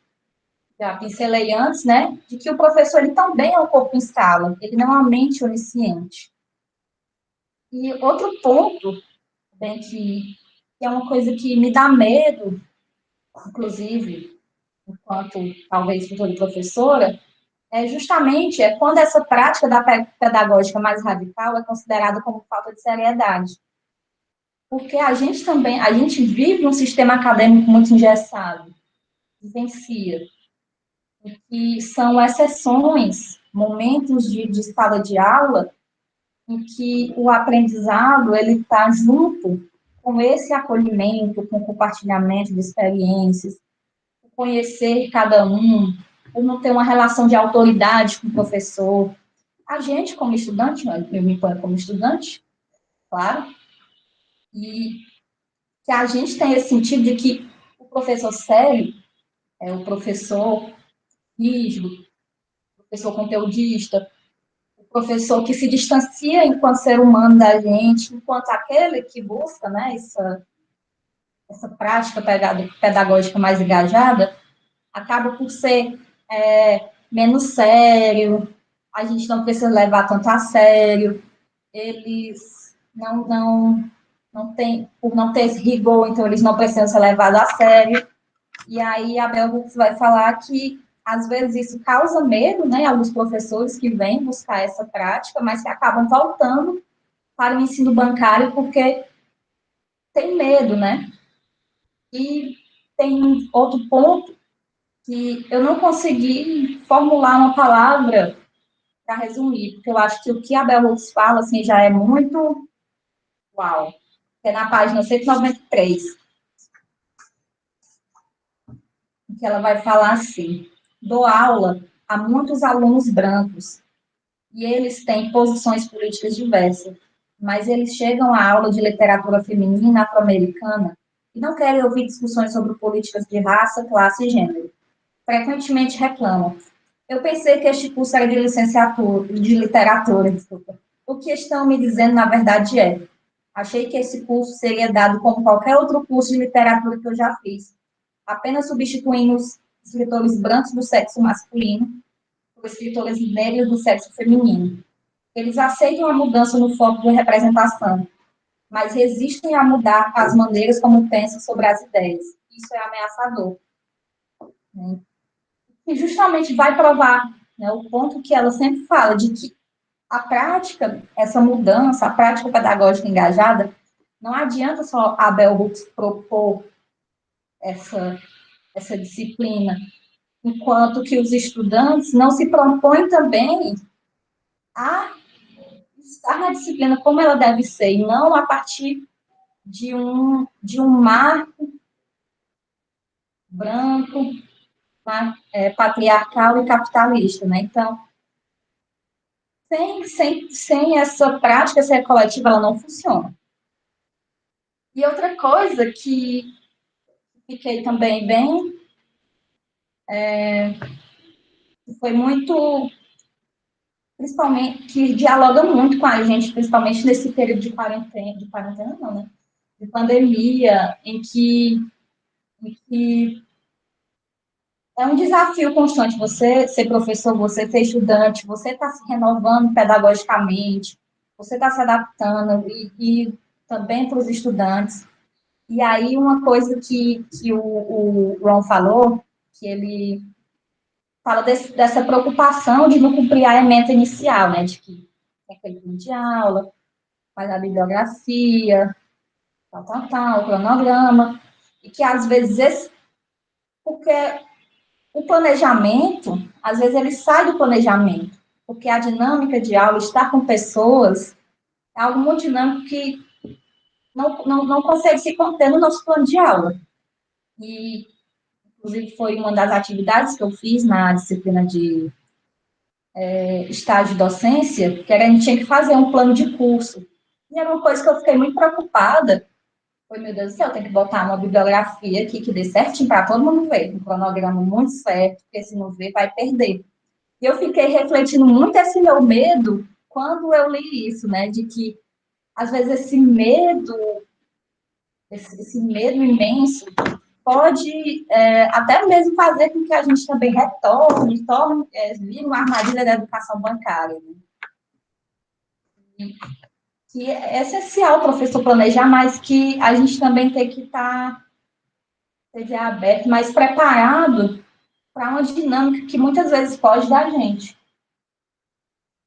já pincelei antes, né, de que o professor ele também é um corpo em escala, ele não é uma mente onisciente. E outro ponto, bem, que é uma coisa que me dá medo, inclusive, enquanto talvez futura professora, justamente quando essa prática da pedagógica mais radical é considerada como falta de seriedade. Porque a gente também, a gente vive um sistema acadêmico muito engessado, vivencia, e são exceções, momentos de sala de aula, em que o aprendizado ele está junto com esse acolhimento, com o compartilhamento de experiências, conhecer cada um, ou não ter uma relação de autoridade com o professor. A gente, como estudante, eu me ponho como estudante, claro, e que a gente tem esse sentido de que o professor sério é o professor rígido, o professor conteudista, o professor que se distancia enquanto ser humano da gente, enquanto aquele que busca, né, essa prática pedagógica mais engajada, acaba por ser menos sério, a gente não precisa levar tanto a sério, eles não tem, por não ter esse rigor, então eles não precisam ser levados a sério. E aí a Bell Hooks vai falar que às vezes isso causa medo, né, alguns professores que vêm buscar essa prática, mas que acabam voltando para o ensino bancário porque tem medo, né? E tem outro ponto que eu não consegui formular uma palavra para resumir, porque eu acho que o que a Bell Hooks fala assim já é muito uau. É na página 193, que ela vai falar assim: dou aula a muitos alunos brancos e eles têm posições políticas diversas, mas eles chegam à aula de literatura feminina afro-americana e não querem ouvir discussões sobre políticas de raça, classe e gênero. Frequentemente reclamam. Eu pensei que este curso era de licenciatura, de literatura, desculpa. O que estão me dizendo, na verdade, é: achei que esse curso seria dado como qualquer outro curso de literatura que eu já fiz, apenas substituindo os escritores brancos do sexo masculino por escritores negros do sexo feminino. Eles aceitam a mudança no foco da representação, mas resistem a mudar as maneiras como pensam sobre as ideias. Isso é ameaçador. Né? E justamente vai provar, né, o ponto que ela sempre fala, de que a prática, essa mudança, a prática pedagógica engajada, não adianta só a Bell Hooks propor essa, essa disciplina, enquanto que os estudantes não se propõem também a estar na disciplina como ela deve ser, e não a partir de um marco branco, tá? Patriarcal e capitalista, né? Então, sem essa prática, essa coletiva, ela não funciona. E outra coisa que fiquei também bem, foi muito, principalmente, que dialoga muito com a gente, principalmente nesse período de quarentena não, né? De pandemia, em que é um desafio constante você ser professor, você ser estudante, você está se renovando pedagogicamente, você está se adaptando, e também para os estudantes. E aí, uma coisa que o Ron falou, que ele fala dessa preocupação de não cumprir a ementa inicial, né, de que tem aquele plano de aula, faz a bibliografia, tal, o cronograma, e que às vezes, porque o planejamento, às vezes ele sai do planejamento, porque a dinâmica de aula, estar com pessoas, é algo muito dinâmico que não consegue se conter no nosso plano de aula. E, inclusive, foi uma das atividades que eu fiz na disciplina de estágio de docência, que era, a gente tinha que fazer um plano de curso. E era uma coisa que eu fiquei muito preocupada. Foi, meu Deus do céu, tem que botar uma bibliografia aqui que dê certinho para todo mundo ver, um cronograma muito certo, porque se não ver, vai perder. E eu fiquei refletindo muito esse meu medo quando eu li isso, né? De que, às vezes, esse medo imenso, pode até mesmo fazer com que a gente também vire uma armadilha da educação bancária. Né? Que é essencial o professor planejar, mas que a gente também tem que estar aberto, mais preparado para uma dinâmica que muitas vezes foge da gente.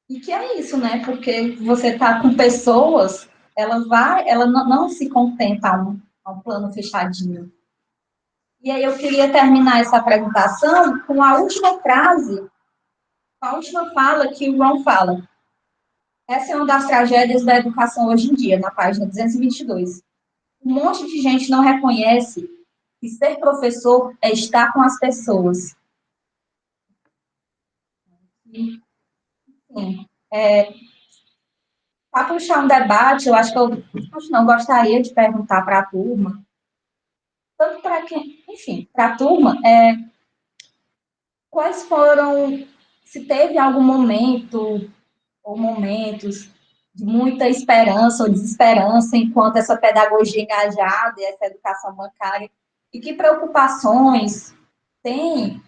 E que é isso, né? Porque você está com pessoas, ela não se contenta a um plano fechadinho. E aí eu queria terminar essa apresentação com a última frase, a última fala que o Ron fala. Essa é uma das tragédias da educação hoje em dia, na página 222. Um monte de gente não reconhece que ser professor é estar com as pessoas. E, sim, para puxar um debate, eu acho que não gostaria de perguntar para a turma, tanto para quem, enfim, para a turma, quais foram, se teve algum momento ou momentos de muita esperança ou desesperança enquanto essa pedagogia engajada e essa educação bancária, e que preocupações tem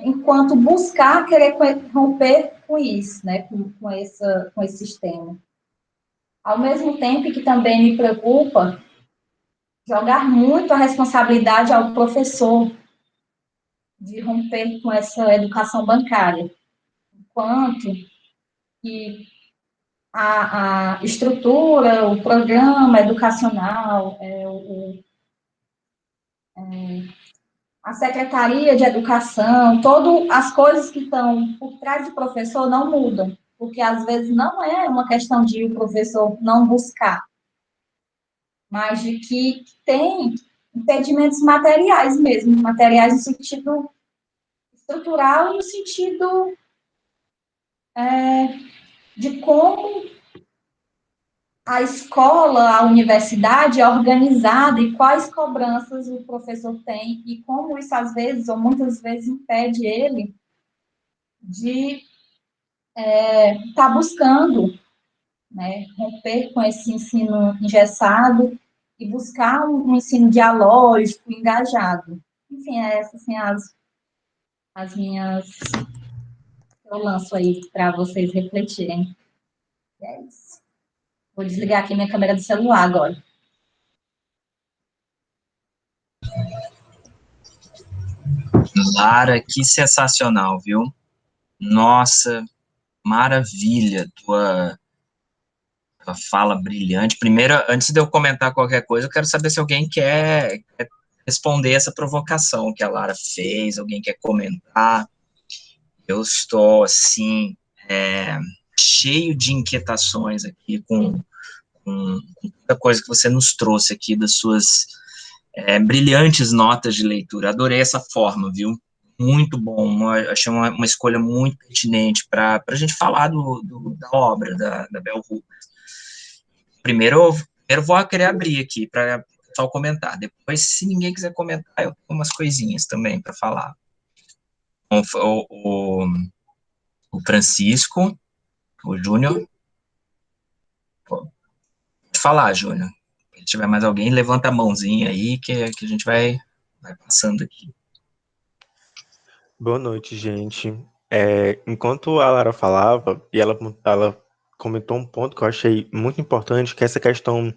enquanto buscar querer romper com isso, né, com esse sistema. Ao mesmo tempo que também me preocupa jogar muito a responsabilidade ao professor de romper com essa educação bancária, enquanto que a estrutura, o programa educacional, a secretaria de educação, todas as coisas que estão por trás do professor não mudam, porque às vezes não é uma questão de o professor não buscar, mas de que tem impedimentos materiais mesmo, materiais no sentido estrutural e no sentido de como a escola, a universidade é organizada e quais cobranças o professor tem e como isso, às vezes, ou muitas vezes, impede ele de estar buscando, né, romper com esse ensino engessado e buscar um ensino dialógico, engajado. Enfim, essas assim, as minhas eu lanço aí para vocês refletirem. É isso. Vou desligar aqui minha câmera do celular agora. Lara, que sensacional, viu? Nossa, maravilha, tua fala brilhante. Primeiro, antes de eu comentar qualquer coisa, eu quero saber se alguém quer responder essa provocação que a Lara fez, alguém quer comentar. Eu estou, assim, cheio de inquietações aqui com muita coisa que você nos trouxe aqui das suas brilhantes notas de leitura. Adorei essa forma, viu? Muito bom, achei uma escolha muito pertinente para a gente falar da obra da Bell Hooks. Primeiro vou querer abrir aqui para o pessoal comentar. Depois, se ninguém quiser comentar, eu tenho umas coisinhas também para falar. O Francisco, o Júnior, pode falar, Júnior. Se tiver mais alguém, levanta a mãozinha aí que a gente vai passando aqui. Boa noite, gente. Enquanto a Lara falava, e ela comentou um ponto que eu achei muito importante, que é essa questão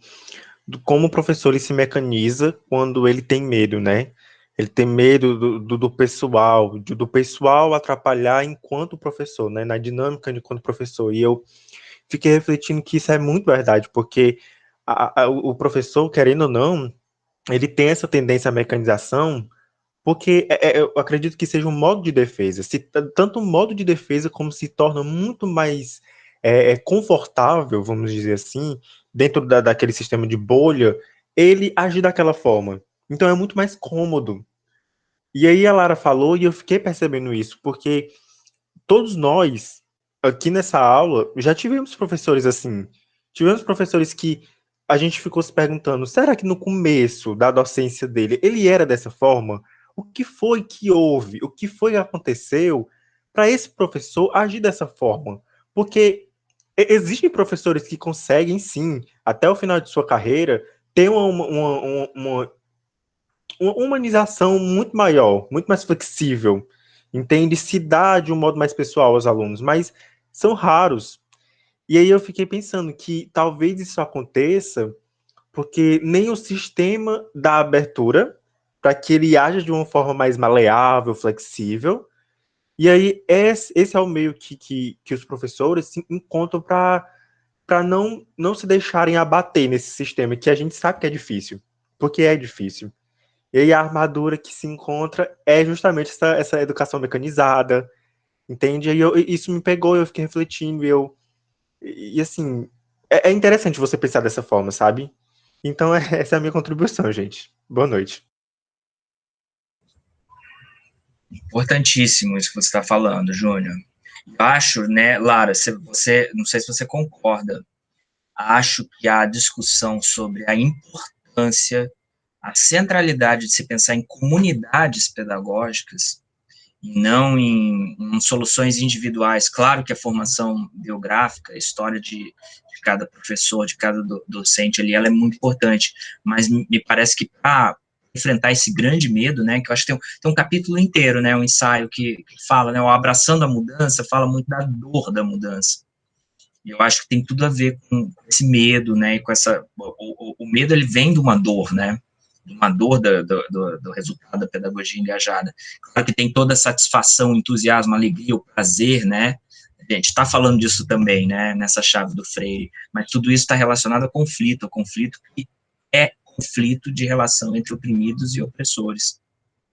do como o professor ele se mecaniza quando ele tem medo, né? Ele tem medo do pessoal, do pessoal atrapalhar enquanto professor, né? Na dinâmica de enquanto professor. E eu fiquei refletindo que isso é muito verdade, porque o professor, querendo ou não, ele tem essa tendência à mecanização, porque eu acredito que seja um modo de defesa. Tanto um modo de defesa como se torna muito mais confortável, vamos dizer assim, dentro daquele sistema de bolha, ele agir daquela forma. Então é muito mais cômodo. E aí a Lara falou e eu fiquei percebendo isso, porque todos nós, aqui nessa aula, já tivemos professores assim. Tivemos professores que a gente ficou se perguntando, será que no começo da docência dele, ele era dessa forma? O que foi que houve? O que foi que aconteceu para esse professor agir dessa forma? Porque existem professores que conseguem, sim, até o final de sua carreira, ter uma humanização muito maior, muito mais flexível, entende? Se dá de um modo mais pessoal aos alunos, mas são raros. E aí eu fiquei pensando que talvez isso aconteça porque nem o sistema dá abertura para que ele haja de uma forma mais maleável, flexível. E aí esse é o meio que os professores se encontram para não se deixarem abater nesse sistema, que a gente sabe que é difícil, porque é difícil. E aí a armadura que se encontra é justamente essa educação mecanizada, entende? Isso me pegou, eu fiquei refletindo, e assim, é interessante você pensar dessa forma, sabe? Então essa é a minha contribuição, gente. Boa noite. Importantíssimo isso que você está falando, Júnior. Eu acho, né, Lara, não sei se você concorda, acho que a discussão sobre a importância, a centralidade de se pensar em comunidades pedagógicas e não em soluções individuais. Claro que a formação biográfica, a história de cada professor, de cada docente ali, ela é muito importante, mas me parece que para enfrentar esse grande medo, né, que eu acho que tem um capítulo inteiro, né, um ensaio que fala, né, o Abraçando a Mudança, fala muito da dor da mudança. E eu acho que tem tudo a ver com esse medo, né, e com o medo ele vem de uma dor, né, de uma dor do resultado da pedagogia engajada. Claro que tem toda a satisfação, o entusiasmo, a alegria, o prazer, né, a gente está falando disso também, né, nessa chave do Freire, mas tudo isso está relacionado ao conflito que é conflito de relação entre oprimidos e opressores,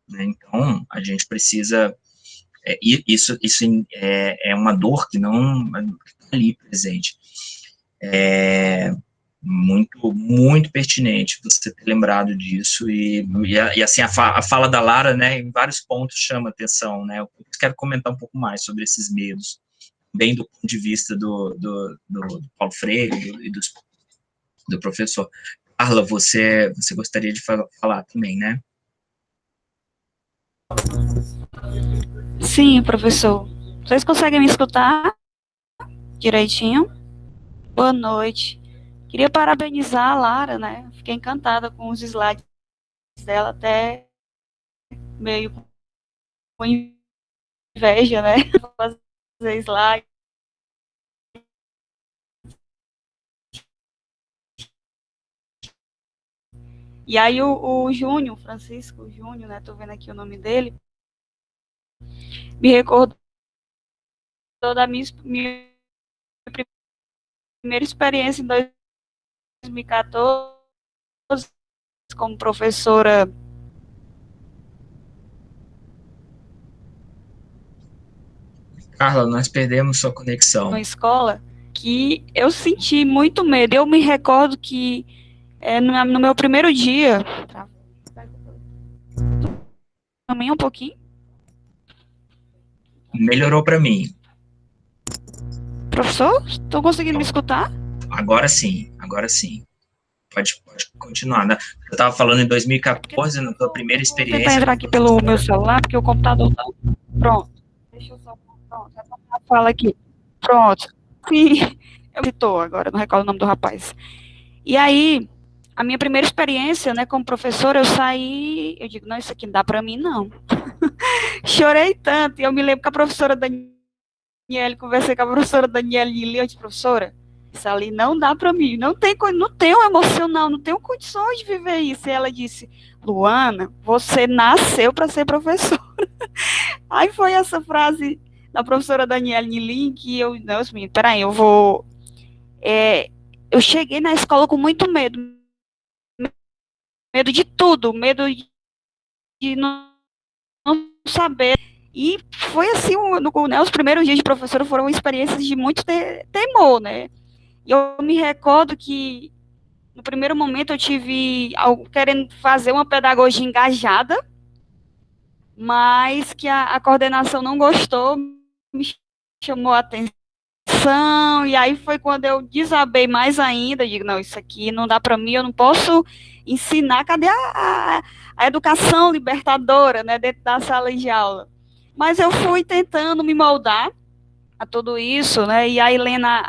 né, então a gente precisa, isso é uma dor que não está ali presente. Muito pertinente você ter lembrado disso, e assim, a fala da Lara, né, em vários pontos chama atenção, né, eu quero comentar um pouco mais sobre esses medos. bem do ponto de vista do Paulo Freire do professor. Carla, você gostaria de falar também, né? Sim, professor. Vocês conseguem me escutar direitinho? Boa noite. Queria parabenizar a Lara, né? Fiquei encantada com os slides dela, até meio com inveja, né? Fazer slide. E aí o Júnior, Francisco Júnior, né? Tô vendo aqui o nome dele, me recordou da minha primeira experiência em 2014 como professora. Carla, nós perdemos sua conexão. Na escola, que eu senti muito medo. Eu me recordo que no meu primeiro dia, também um pouquinho. Melhorou para mim. Professor, estão conseguindo me escutar? Agora sim, agora sim. Pode continuar. Eu estava falando em 2014, na tua primeira experiência. Vou tentar entrar aqui pelo meu celular, porque o computador tá... Pronto. Deixa eu só... Pronto, fala aqui. Pronto. Sim, eu estou agora, não recordo o nome do rapaz. E aí, a minha primeira experiência, né, como professora, eu saí, eu digo, não, isso aqui não dá para mim, não. Chorei tanto, e eu me lembro que a professora Daniela, conversei com a professora Daniela e eu disse, professora, isso ali não dá para mim, não tenho emocional, não tenho condições de viver isso. E ela disse, Luana, você nasceu para ser professora. Aí foi essa frase da professora Daniela Nilin que eu, não, meninos, peraí, eu cheguei na escola com muito medo de tudo, medo de não saber. E foi assim, né, os primeiros dias de professora foram experiências de muito temor, né? E eu me recordo que, no primeiro momento, eu tive algo querendo fazer uma pedagogia engajada, mas que a coordenação não gostou, me chamou a atenção, e aí foi quando eu desabei mais ainda, digo, não, isso aqui não dá para mim, eu não posso ensinar, cadê a educação libertadora, né, dentro da sala de aula? Mas eu fui tentando me moldar a tudo isso, né, e a Helena,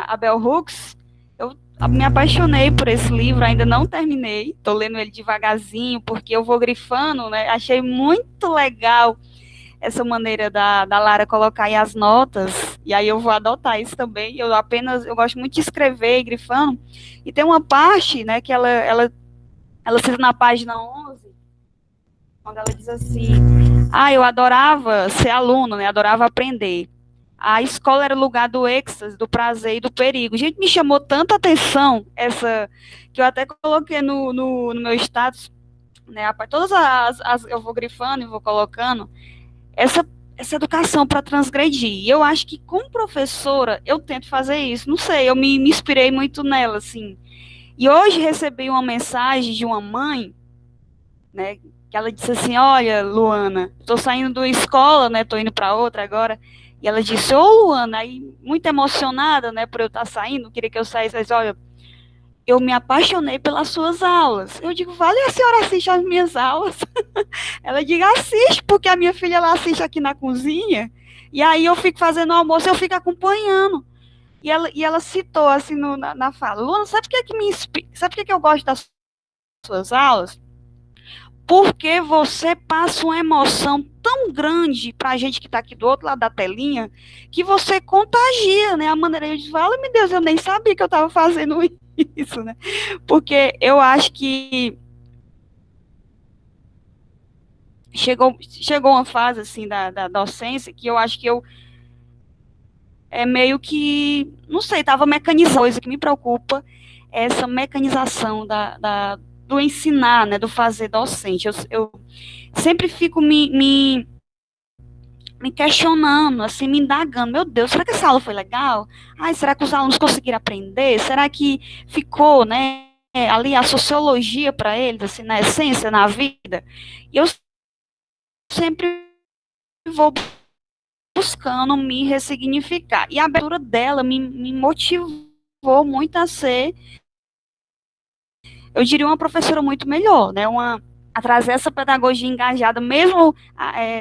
a Bell Hooks, eu me apaixonei por esse livro, ainda não terminei, estou lendo ele devagarzinho, porque eu vou grifando, né, achei muito legal essa maneira da Lara colocar aí as notas, e aí eu vou adotar isso também. Eu gosto muito de escrever, grifando, e tem uma parte, né, que ela cita na página 11, quando ela diz assim, eu adorava ser aluno, né, adorava aprender. A escola era o lugar do êxtase, do prazer e do perigo. Gente, me chamou tanta atenção essa, que eu até coloquei no meu status, né, todas eu vou grifando e vou colocando, essa educação para transgredir. E eu acho que, como professora, eu tento fazer isso. Não sei, eu me inspirei muito nela, assim. E hoje recebi uma mensagem de uma mãe, né, que ela disse assim, olha, Luana, estou saindo da escola, né, estou indo para outra agora, e ela disse, Luana, aí, muito emocionada, né, por eu estar saindo, queria que eu saísse, mas olha, eu me apaixonei pelas suas aulas. Eu digo, vale a senhora assistir as minhas aulas? Ela diz, assiste, porque a minha filha ela assiste aqui na cozinha, e aí eu fico fazendo o almoço, eu fico acompanhando. E ela citou assim na fala, Luana, sabe por que me inspira? Sabe por que eu gosto das suas aulas? Porque você passa uma emoção tão grande para a gente que está aqui do outro lado da telinha, que você contagia, né? A maneira de falar, meu Deus, eu nem sabia que eu estava fazendo isso, né? Porque eu acho que chegou uma fase assim da docência que eu acho que eu meio que, não sei, estava mecanizando. Coisa que me preocupa é essa mecanização do ensinar, né, do fazer docente. Eu sempre fico me questionando, assim, me indagando, meu Deus, será que essa aula foi legal? Ai, será que os alunos conseguiram aprender? Será que ficou, né, ali a sociologia para eles, assim, na essência, na vida? E eu sempre vou buscando me ressignificar. E a abertura dela me motivou muito a ser, eu diria, uma professora muito melhor, né? A trazer essa pedagogia engajada, mesmo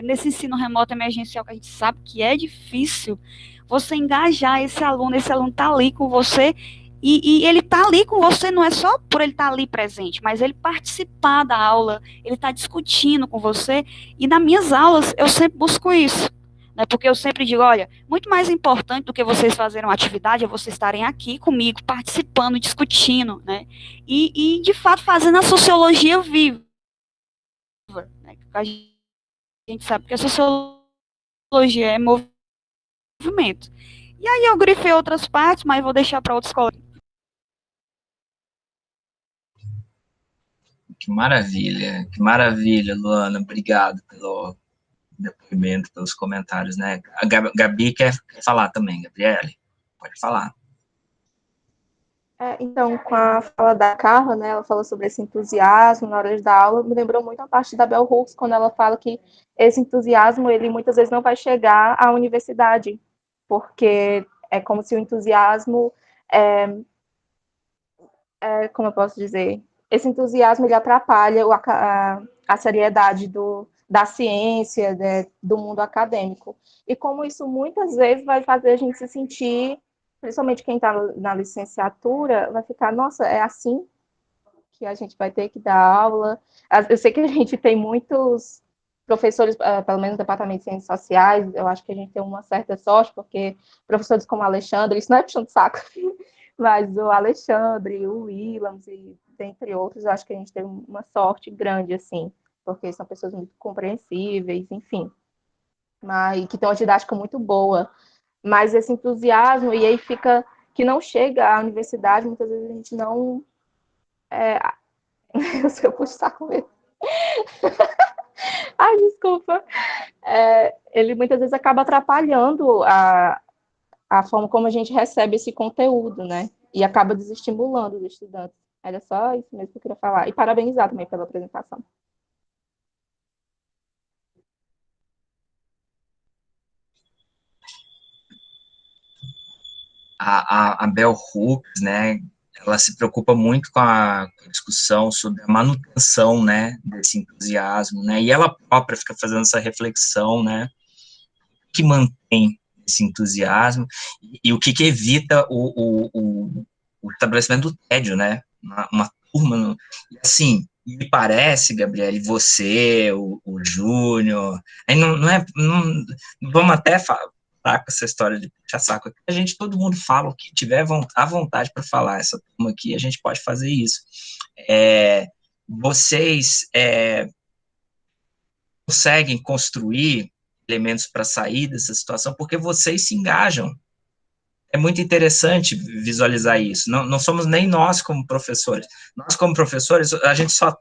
nesse ensino remoto emergencial, que a gente sabe que é difícil, você engajar esse aluno tá ali com você, e ele tá ali com você não é só por ele estar ali presente, mas ele participar da aula, ele tá discutindo com você, e nas minhas aulas eu sempre busco isso, né, porque eu sempre digo, olha, muito mais importante do que vocês fazerem uma atividade é vocês estarem aqui comigo, participando, discutindo, né, e de fato fazendo a sociologia viva, né, a gente sabe que a sociologia é movimento. E aí eu grifei outras partes, mas vou deixar para outros colegas. Que maravilha, Luana, obrigado pelo depoimento, pelos comentários, né? A Gabi quer falar também, Gabriele, pode falar. Então, com a fala da Carla, né, ela falou sobre esse entusiasmo na hora da aula, me lembrou muito a parte da Bell Hooks, quando ela fala que esse entusiasmo, ele muitas vezes não vai chegar à universidade, porque é como se o entusiasmo, como eu posso dizer, esse entusiasmo, ele atrapalha a seriedade da ciência, né, do mundo acadêmico. E como isso muitas vezes vai fazer a gente se sentir, principalmente quem está na licenciatura, vai ficar, nossa, é assim que a gente vai ter que dar aula. Eu sei que a gente tem muitos professores, pelo menos no departamento de ciências sociais, eu acho que a gente tem uma certa sorte, porque professores como Alexandre, isso não é puxando saco, mas o Alexandre, o Williams, e dentre outros, eu acho que a gente tem uma sorte grande, assim, porque são pessoas muito compreensíveis, enfim, mas que tem uma didática muito boa. Mas esse entusiasmo, e aí fica que não chega à universidade, muitas vezes a gente não. Eu puxo saco mesmo. Ai, desculpa. Ele muitas vezes acaba atrapalhando a forma como a gente recebe esse conteúdo, né? E acaba desestimulando os estudantes. Era só isso mesmo que eu queria falar. E parabenizar também pela apresentação. A Bell Hooks, né, ela se preocupa muito com a discussão sobre a manutenção, né, desse entusiasmo, né, e ela própria fica fazendo essa reflexão, né, que mantém esse entusiasmo e o que evita o estabelecimento do tédio, né, uma turma, assim, me parece, Gabriele, você, o Júnior, aí não vamos até falar com essa história de puxar saco, a gente, todo mundo fala o que tiver à vontade para falar, essa turma aqui, a gente pode fazer isso. Vocês conseguem construir elementos para sair dessa situação porque vocês se engajam. É muito interessante visualizar isso. Não somos nem nós como professores. Nós como professores, a gente só...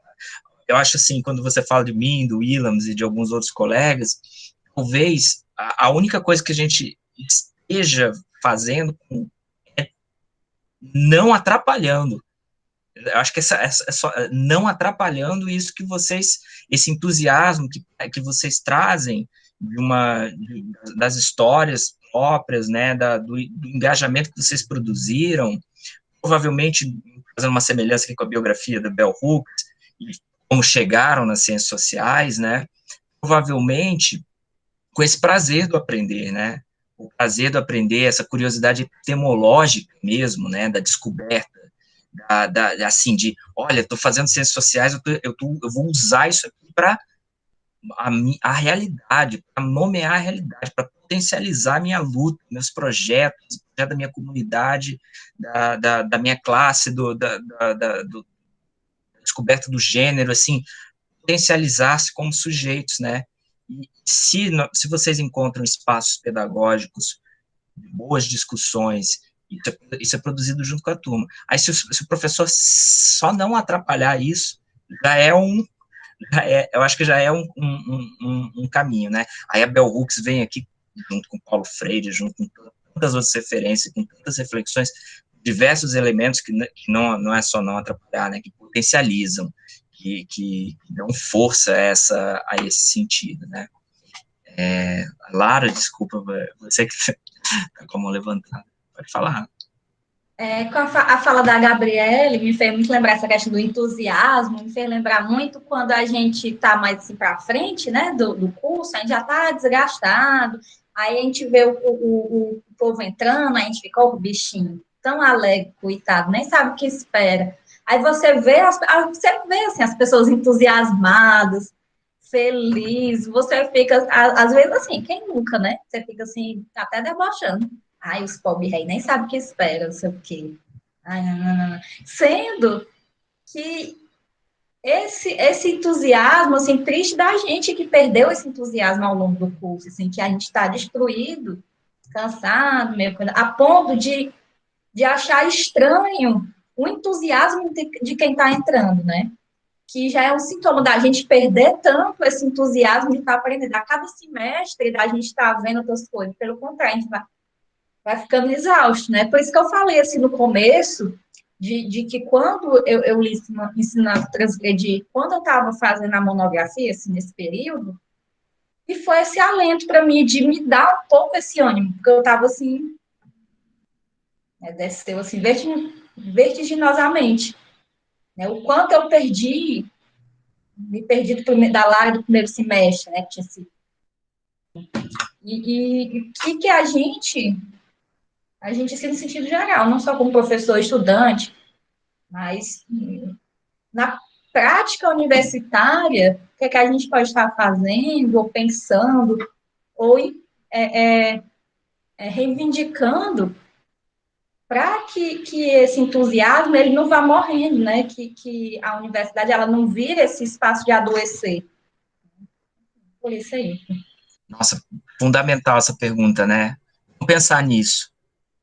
Eu acho assim, quando você fala de mim, do Williams e de alguns outros colegas, talvez a única coisa que a gente esteja fazendo é não atrapalhando. Eu acho que é só não atrapalhando isso que vocês, esse entusiasmo que vocês trazem das histórias próprias, né, do engajamento que vocês produziram, provavelmente fazendo uma semelhança aqui com a biografia da Bell Hooks, e como chegaram nas ciências sociais, né, provavelmente com esse prazer do aprender, né, o prazer do aprender, essa curiosidade epistemológica mesmo, né, da descoberta, assim, olha, estou fazendo ciências sociais, eu vou usar isso aqui para a realidade, para nomear a realidade, para potencializar a minha luta, meus projetos, da minha comunidade, da minha classe, da descoberta do gênero, assim, potencializar-se como sujeitos, né? E se vocês encontram espaços pedagógicos, boas discussões, isso é produzido junto com a turma. Aí, se o professor só não atrapalhar isso, eu acho que já é um caminho, né? Aí a Bell Hooks vem aqui, junto com Paulo Freire, junto com tantas outras referências, com tantas reflexões, diversos elementos que não é só não atrapalhar, né? Que potencializam, que dão força a esse sentido, né? Lara, desculpa, você que está com a mão levantada. Pode falar. Com a fala da Gabriele, me fez muito lembrar essa questão do entusiasmo, me fez lembrar muito quando a gente está mais assim para frente, né, do curso, a gente já está desgastado, aí a gente vê o povo entrando, a gente fica, o bichinho, tão alegre, coitado, nem sabe o que espera. Aí você vê assim, as pessoas entusiasmadas, felizes, você fica, às vezes assim, quem nunca, né? Você fica assim, até debochando. Ai, os pobres rei nem sabem o que espera, não sei o quê. Ai, não, não, não. Sendo que esse entusiasmo, assim, triste da gente que perdeu esse entusiasmo ao longo do curso, assim, que a gente está destruído, cansado, meio a ponto de achar estranho o entusiasmo de quem está entrando, né? Que já é um sintoma da gente perder tanto esse entusiasmo de estar tá aprendendo. A cada semestre, a gente está vendo outras coisas. Pelo contrário, a gente vai ficando exausto, né? Por isso que eu falei assim no começo, de que quando eu li ensinando a transgredir, quando eu estava fazendo a monografia, assim, nesse período, e foi esse alento para mim de me dar um pouco esse ânimo, porque eu estava assim, desceu assim, vertiginosamente. Né? O quanto eu me perdi da Lara do primeiro semestre, né? Que tinha sido. E que a gente, assim, no sentido geral, não só como professor, estudante, mas na prática universitária, o que a gente pode estar fazendo, ou pensando, ou reivindicando para que esse entusiasmo ele não vá morrendo, né? Que a universidade ela não vire esse espaço de adoecer. Por isso aí. Nossa, fundamental essa pergunta, né? Vamos pensar nisso.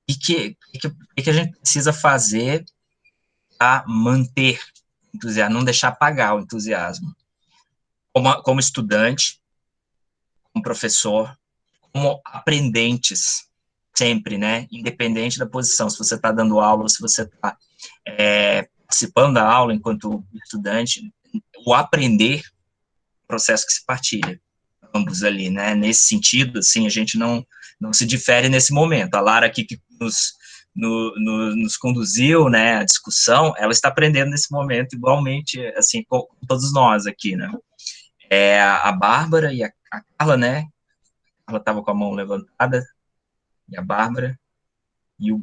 E que a gente precisa fazer para manter o entusiasmo, não deixar apagar o entusiasmo? Como estudante, como professor, como aprendentes, sempre, né? Independente da posição, se você está dando aula, se você está participando da aula enquanto estudante, o aprender, processo que se partilha, ambos ali, né? Nesse sentido, assim, a gente não se difere nesse momento. A Lara aqui que nos conduziu, né, a discussão, ela está aprendendo nesse momento igualmente, assim, com todos nós aqui, né? A Bárbara e a Carla, né? Ela estava com a mão levantada, e a Bárbara, e o...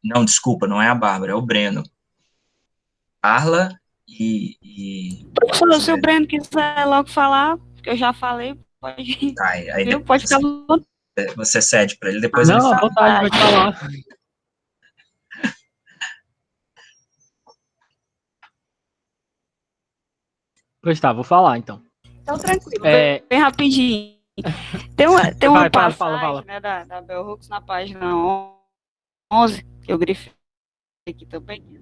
Não, desculpa, não é a Bárbara, é o Breno. Carla e Professor, se o Breno quiser logo falar, porque eu já falei, pode, aí viu? Pode ficar à vontade. você cede para ele, depois Não, ele à fala. vontade, pode falar. Pois tá, vou falar então. Então, tranquilo, bem rapidinho. Tem uma Vai, passagem, fala. né, da Bell Hooks na página 11, que eu grifei aqui também.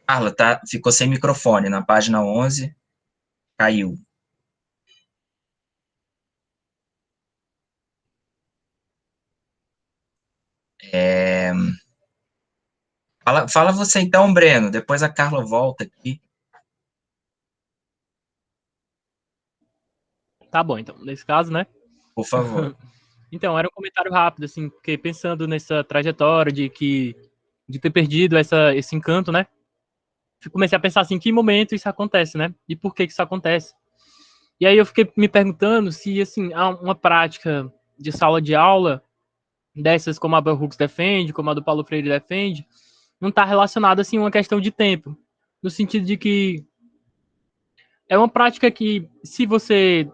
Carla, ficou sem microfone na página 11, caiu. Fala você então, Breno, depois a Carla volta aqui. Tá bom, então, nesse caso, né? Por favor. Então, era um comentário rápido, assim, porque pensando nessa trajetória de ter perdido esse encanto, né? Comecei a pensar assim, em que momento isso acontece, né? E por que isso acontece? E aí eu fiquei me perguntando se, assim, há uma prática de sala de aula, dessas como a Bell Hooks defende, como a do Paulo Freire defende, não está relacionada, assim, a uma questão de tempo. No sentido de que é uma prática que, se você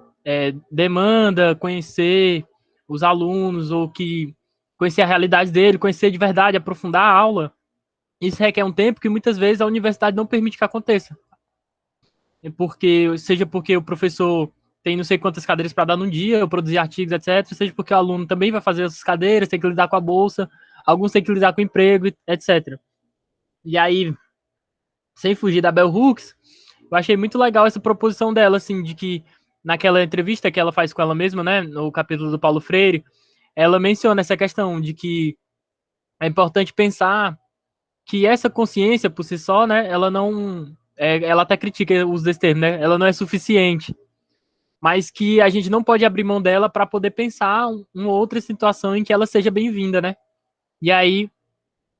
demanda conhecer os alunos, ou que conhecer a realidade dele, conhecer de verdade, aprofundar a aula, isso requer um tempo que muitas vezes a universidade não permite que aconteça. Seja porque o professor tem não sei quantas cadeiras para dar num dia, ou produzir artigos, etc. Seja porque o aluno também vai fazer essas cadeiras, tem que lidar com a bolsa, alguns têm que lidar com o emprego, etc. E aí, sem fugir da Bell Hooks, eu achei muito legal essa proposição dela, assim, de que naquela entrevista que ela faz com ela mesma, né, no capítulo do Paulo Freire, ela menciona essa questão de que é importante pensar que essa consciência por si só, né, ela não, ela até critica o uso desse termo, né, ela não é suficiente, mas que a gente não pode abrir mão dela para poder pensar uma outra situação em que ela seja bem-vinda, né? E aí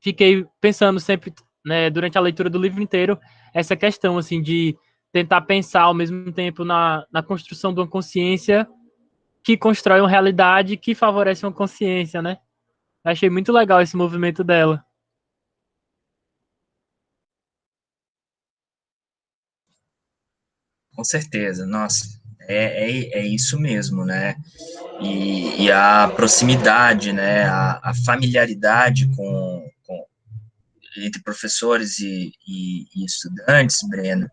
fiquei pensando sempre, né, durante a leitura do livro inteiro, essa questão assim de tentar pensar ao mesmo tempo na construção de uma consciência que constrói uma realidade que favorece uma consciência, né? Achei muito legal esse movimento dela. Com certeza, nossa, é isso mesmo, né? E a proximidade, né? A familiaridade entre professores e estudantes, Breno,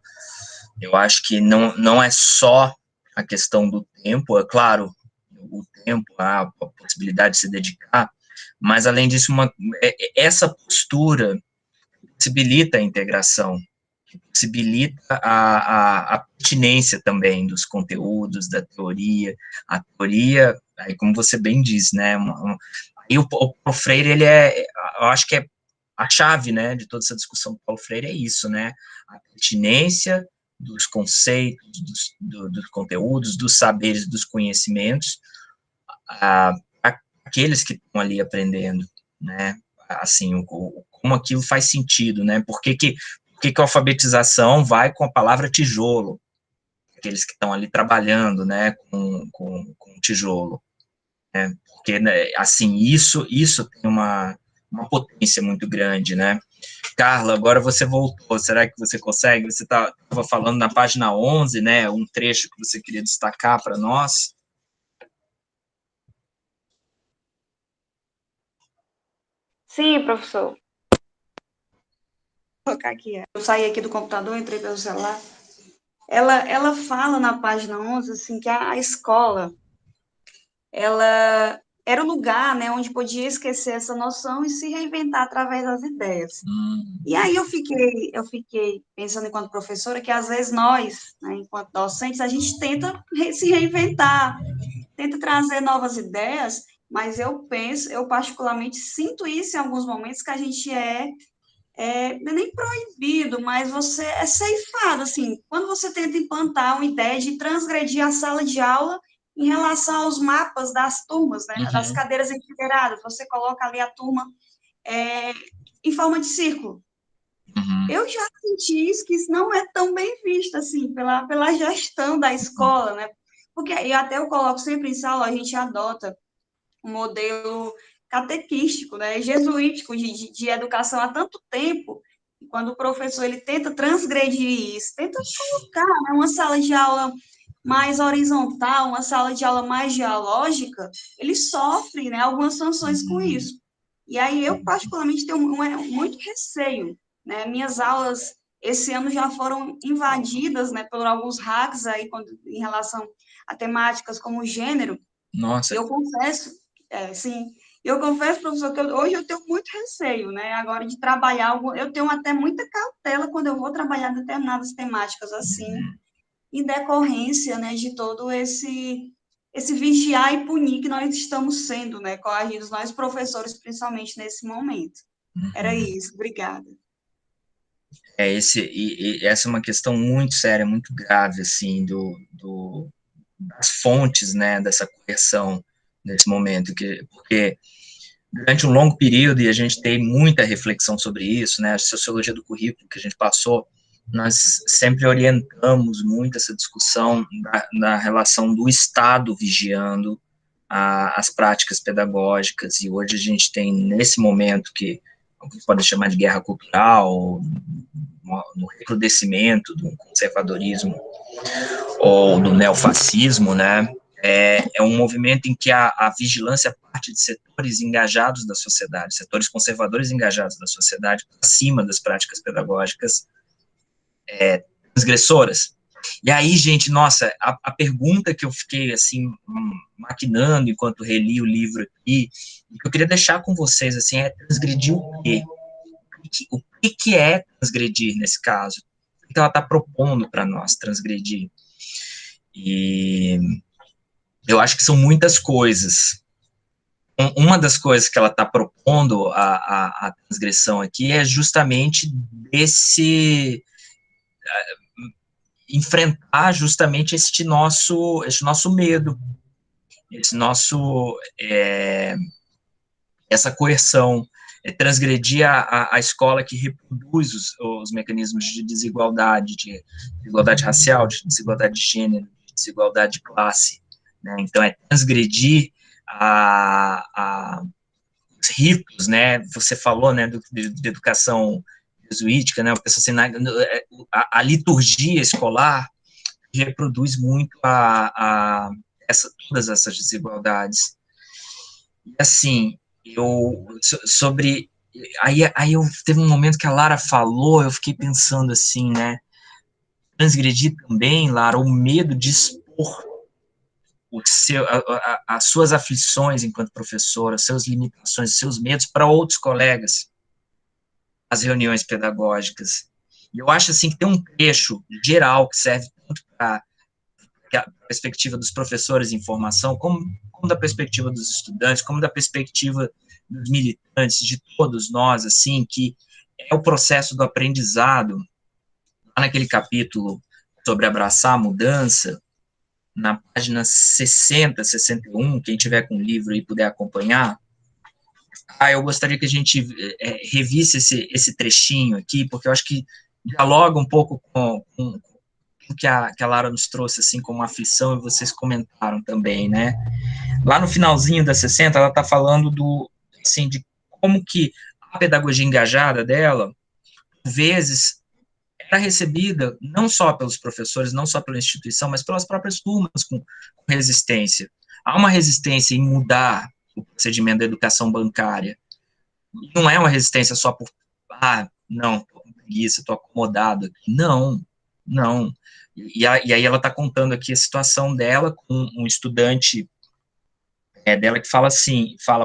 eu acho que não é só a questão do tempo, é claro, o tempo, a possibilidade de se dedicar, mas além disso, essa postura possibilita a integração, possibilita a pertinência também dos conteúdos, da teoria. A teoria, aí como você bem diz, né, e o Paulo Freire, eu acho que é a chave, né, de toda essa discussão do Paulo Freire é isso, né, a pertinência dos conceitos, dos conteúdos, dos saberes, dos conhecimentos, a, aqueles que estão ali aprendendo, né, assim, como aquilo faz sentido, né, por que a alfabetização vai com a palavra tijolo, aqueles que estão ali trabalhando, né, com tijolo, né, porque, né, assim, isso tem uma potência muito grande, né. Carla, agora você voltou, será que você consegue? Você estava falando na página 11, né, um trecho que você queria destacar para nós. Sim, professor. Vou colocar aqui. Eu saí aqui do computador, entrei pelo celular. Ela fala na página 11, assim, que a escola, ela era o lugar, né, onde podia esquecer essa noção e se reinventar através das ideias. E aí eu fiquei pensando enquanto professora que às vezes nós, né, enquanto docentes, a gente tenta se reinventar, tenta trazer novas ideias, mas eu particularmente sinto isso em alguns momentos que a gente não é nem proibido, mas você é ceifado, assim, quando você tenta implantar uma ideia de transgredir a sala de aula em relação aos mapas das turmas, né, das cadeiras enfileiradas, você coloca ali a turma em forma de círculo. Eu já senti isso, que isso não é tão bem visto, assim, pela gestão da escola, né, porque e até eu coloco sempre em sala, a gente adota um modelo catequístico, né, jesuítico de educação há tanto tempo, e quando o professor ele tenta transgredir isso, tenta colocar, né, uma sala de aula mais horizontal, uma sala de aula mais dialógica, ele sofre, né, algumas sanções com isso. E aí eu, particularmente, tenho muito receio, né, minhas aulas esse ano já foram invadidas, né, por alguns hacks aí em relação a temáticas como gênero. Nossa. Eu confesso, sim, eu confesso, professor, que hoje eu tenho muito receio, né, agora de trabalhar, eu tenho até muita cautela quando eu vou trabalhar determinadas temáticas assim, em decorrência, né, de todo esse vigiar e punir que nós estamos sendo, né, coagidos, nós professores, principalmente nesse momento. Era isso, obrigada. Essa é uma questão muito séria, muito grave, assim, das fontes, né, dessa correção nesse momento, porque durante um longo período, e a gente tem muita reflexão sobre isso, né, a sociologia do currículo que a gente passou, nós sempre orientamos muito essa discussão da relação do Estado vigiando as práticas pedagógicas, e hoje a gente tem, nesse momento que pode chamar de guerra cultural, no recrudescimento do conservadorismo ou do neofascismo, né, é um movimento em que a vigilância parte de setores engajados da sociedade, setores conservadores engajados da sociedade, acima das práticas pedagógicas transgressoras. E aí, gente, nossa, a pergunta que eu fiquei, assim, maquinando enquanto reli o livro aqui, e que eu queria deixar com vocês, assim, é transgredir o quê? O que é transgredir nesse caso? O que ela está propondo para nós transgredir? E eu acho que são muitas coisas. uma das coisas que ela está propondo a transgressão aqui é justamente enfrentar justamente este nosso medo, essa coerção, transgredir a escola que reproduz os mecanismos de desigualdade racial, de desigualdade de gênero, de desigualdade de classe, né? Então, transgredir os ritos, né? Você falou, né, de educação jesuítica, né? Eu penso assim, a liturgia escolar reproduz muito todas essas desigualdades. E assim, aí teve um momento que a Lara falou, eu fiquei pensando assim, né? Transgredir também, Lara, o medo de expor as suas aflições enquanto professora, suas limitações, seus medos para outros colegas, as reuniões pedagógicas. E eu acho assim que tem um trecho geral que serve tanto para a perspectiva dos professores em formação, como da perspectiva dos estudantes, como da perspectiva dos militantes, de todos nós, assim, que é o processo do aprendizado. Lá naquele capítulo sobre abraçar a mudança, na página 60, 61, quem tiver com o livro e puder acompanhar, eu gostaria que a gente revisse esse trechinho aqui, porque eu acho que dialoga um pouco com o que a Lara nos trouxe, assim, como aflição, e vocês comentaram também, né? Lá no finalzinho da 60, ela está falando assim, de como que a pedagogia engajada dela, por vezes, era recebida não só pelos professores, não só pela instituição, mas pelas próprias turmas com resistência. Há uma resistência em mudar o procedimento da educação bancária. Não é uma resistência só por, não, estou com preguiça, estou acomodado. Não. E aí ela está contando aqui a situação dela com um estudante dela que fala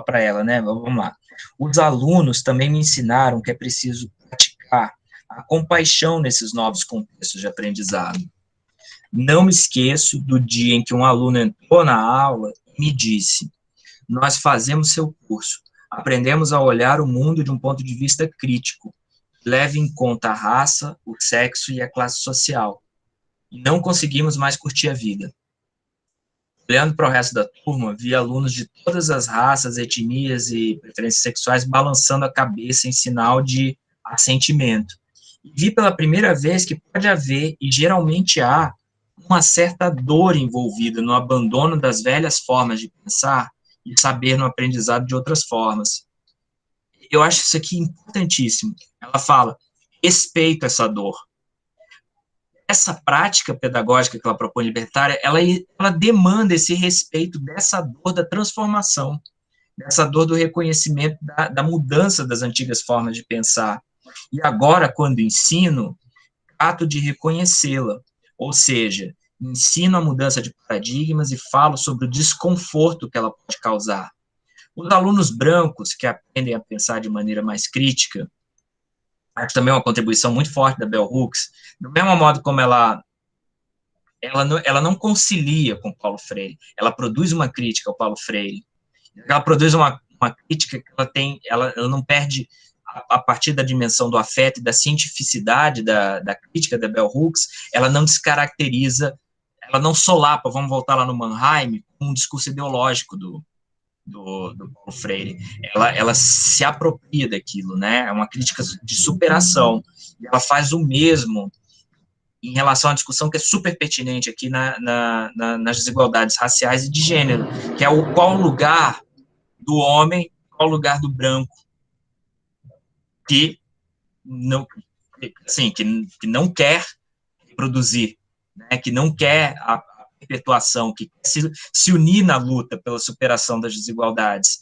para ela, né, vamos lá. Os alunos também me ensinaram que é preciso praticar a compaixão nesses novos contextos de aprendizado. Não me esqueço do dia em que um aluno entrou na aula e me disse: nós fazemos seu curso, aprendemos a olhar o mundo de um ponto de vista crítico, leve em conta a raça, o sexo e a classe social. E não conseguimos mais curtir a vida. Olhando para o resto da turma, vi alunos de todas as raças, etnias e preferências sexuais balançando a cabeça em sinal de assentimento. E vi pela primeira vez que pode haver, e geralmente há, uma certa dor envolvida no abandono das velhas formas de pensar e saber no aprendizado de outras formas. Eu acho isso aqui importantíssimo. Ela fala, respeito essa dor. Essa prática pedagógica que ela propõe libertária, ela demanda esse respeito dessa dor da transformação, dessa dor do reconhecimento da mudança das antigas formas de pensar. E agora, quando ensino, trato de reconhecê-la, ou seja, ensino a mudança de paradigmas e falo sobre o desconforto que ela pode causar. Os alunos brancos que aprendem a pensar de maneira mais crítica, acho também uma contribuição muito forte da Bell Hooks, do mesmo modo como ela não concilia com Paulo Freire, ela produz uma crítica ao Paulo Freire, ela produz uma crítica que ela não perde a partir da dimensão do afeto e da cientificidade da crítica da Bell Hooks, ela não descaracteriza, ela não solapa, vamos voltar lá no Mannheim, um discurso ideológico do Paulo Freire. Ela se apropria daquilo, né? É uma crítica de superação. E ela faz o mesmo em relação à discussão que é super pertinente aqui nas desigualdades raciais e de gênero, que é qual o lugar do homem, qual o lugar do branco, que não quer reproduzir, né? Que não quer a perpetuação, que se unir na luta pela superação das desigualdades.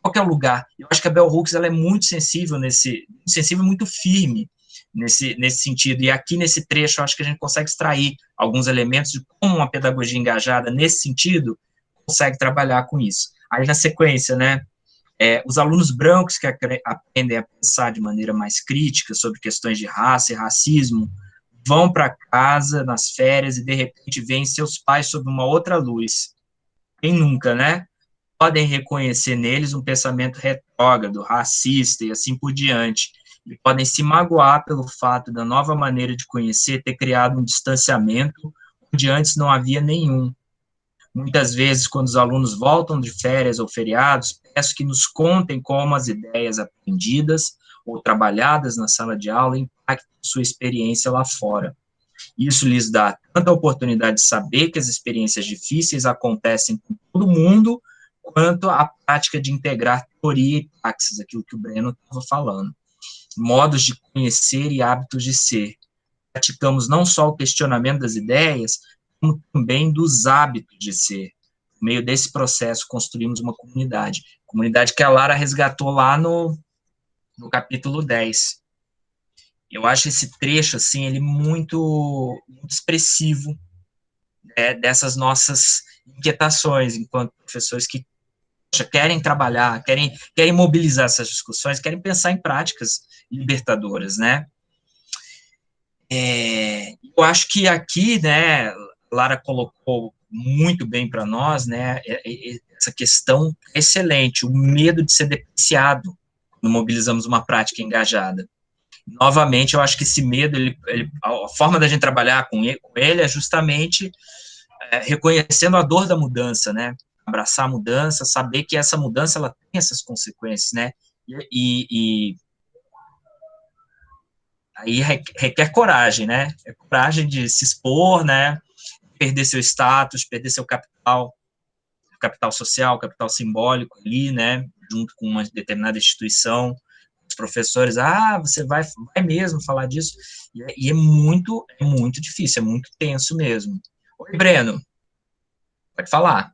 Qual é o lugar? Eu acho que a Bell Hooks ela é muito sensível muito firme nesse sentido, e aqui nesse trecho eu acho que a gente consegue extrair alguns elementos de como uma pedagogia engajada nesse sentido consegue trabalhar com isso. Aí na sequência, né, os alunos brancos que aprendem a pensar de maneira mais crítica sobre questões de raça e racismo vão para casa nas férias e, de repente, veem seus pais sob uma outra luz. Quem nunca, né? podem reconhecer neles um pensamento retrógrado, racista e assim por diante, e podem se magoar pelo fato da nova maneira de conhecer ter criado um distanciamento onde antes não havia nenhum. Muitas vezes, quando os alunos voltam de férias ou feriados, peço que nos contem como as ideias aprendidas ou trabalhadas na sala de aula impactam sua experiência lá fora. Isso lhes dá tanto a oportunidade de saber que as experiências difíceis acontecem com todo mundo, quanto a prática de integrar teoria e praxis, aquilo que o Breno estava falando. Modos de conhecer e hábitos de ser. Praticamos não só o questionamento das ideias, como também dos hábitos de ser. No meio desse processo, construímos uma comunidade que a Lara resgatou lá no capítulo 10. Eu acho esse trecho, assim, ele muito expressivo, né, dessas nossas inquietações, enquanto professores que querem trabalhar, querem mobilizar essas discussões, querem pensar em práticas libertadoras, né? Eu acho que aqui, né, Lara colocou muito bem para nós, né, essa questão excelente, o medo de ser depreciado quando mobilizamos uma prática engajada. Novamente, eu acho que esse medo, a forma da gente trabalhar com ele é justamente reconhecendo a dor da mudança, né, abraçar a mudança, saber que essa mudança, ela tem essas consequências, né, e aí requer coragem, né, é coragem de se expor, né, perder seu status, perder seu capital social, capital simbólico ali, né, junto com uma determinada instituição. Os professores, você vai mesmo falar disso, e é muito difícil, é muito tenso mesmo. Oi, Breno, pode falar.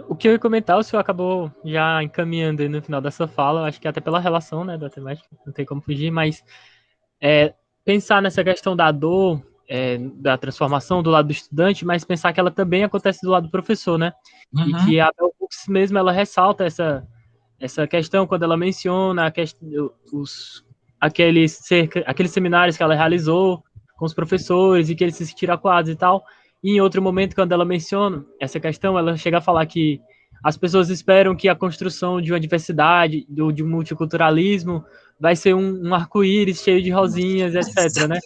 O que eu ia comentar, o senhor acabou já encaminhando aí no final dessa fala, acho que até pela relação, né, da temática, não tem como fugir, mas pensar nessa questão da dor, da transformação do lado do estudante, mas pensar que ela também acontece do lado do professor, né? Uhum. E que a Bell Hooks mesmo, ela ressalta essa questão quando ela menciona aqueles seminários que ela realizou com os professores e que eles se sentiram acuados e tal. E em outro momento, quando ela menciona essa questão, ela chega a falar que as pessoas esperam que a construção de uma diversidade, de um multiculturalismo, vai ser um arco-íris cheio de rosinhas, etc., né?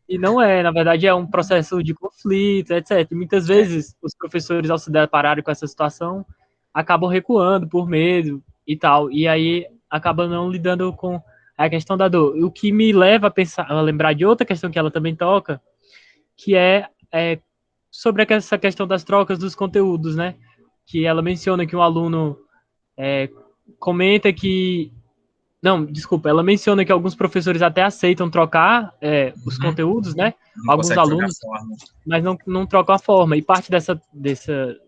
E não é, na verdade, é um processo de conflito, etc. E muitas vezes, os professores, ao se depararem com essa situação, acabam recuando por medo e tal, e aí acabam não lidando com a questão da dor. O que me leva a lembrar de outra questão que ela também toca, que é sobre essa questão das trocas dos conteúdos, né? Que ela menciona que um aluno comenta que... Não, desculpa, ela menciona que alguns professores até aceitam trocar os conteúdos, né? Não alguns alunos, mas não trocam a forma. E parte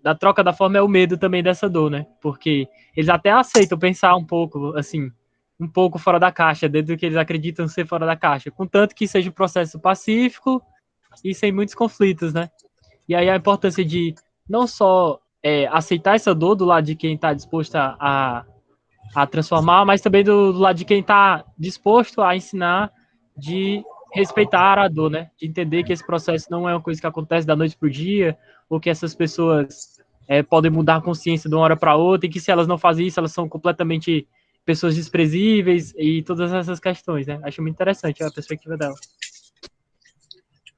da troca da forma é o medo também dessa dor, né? Porque eles até aceitam pensar um pouco, assim, um pouco fora da caixa, dentro do que eles acreditam ser fora da caixa, contanto que seja um processo pacífico e sem muitos conflitos, né? E aí a importância de não só aceitar essa dor do lado de quem está disposto a transformar, mas também do lado de quem está disposto a ensinar, de respeitar a dor, né? De entender que esse processo não é uma coisa que acontece da noite para o dia, ou que essas pessoas podem mudar a consciência de uma hora para outra, e que se elas não fazem isso, elas são completamente pessoas desprezíveis, e todas essas questões, né? Acho muito interessante a perspectiva dela.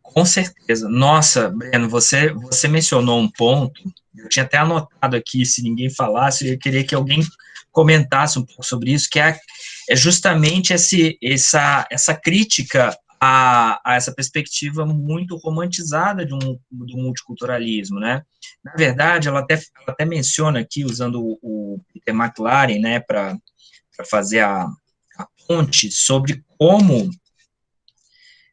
Com certeza. Nossa, Breno, você mencionou um ponto, eu tinha até anotado aqui, se ninguém falasse, eu queria que alguém comentasse um pouco sobre isso, que é justamente essa crítica a essa perspectiva muito romantizada do multiculturalismo, né? Na verdade, ela até menciona aqui, usando o Peter McLaren, né, para fazer a ponte sobre como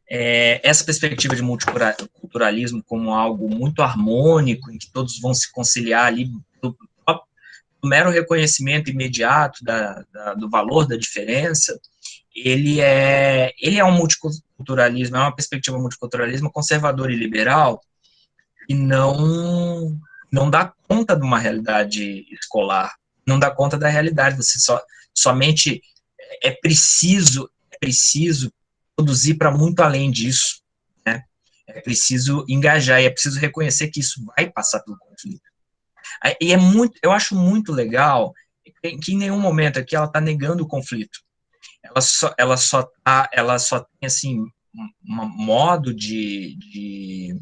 essa perspectiva de multiculturalismo como algo muito harmônico, em que todos vão se conciliar ali do mero reconhecimento imediato do valor da diferença, ele é um multiculturalismo, é uma perspectiva multiculturalismo conservador e liberal, e não dá conta de uma realidade escolar, não dá conta da realidade, você somente é preciso produzir para muito além disso, né? É preciso engajar, e é preciso reconhecer que isso vai passar pelo conflito. E eu acho muito legal que em nenhum momento aqui ela está negando o conflito. Ela só tem, assim, um modo de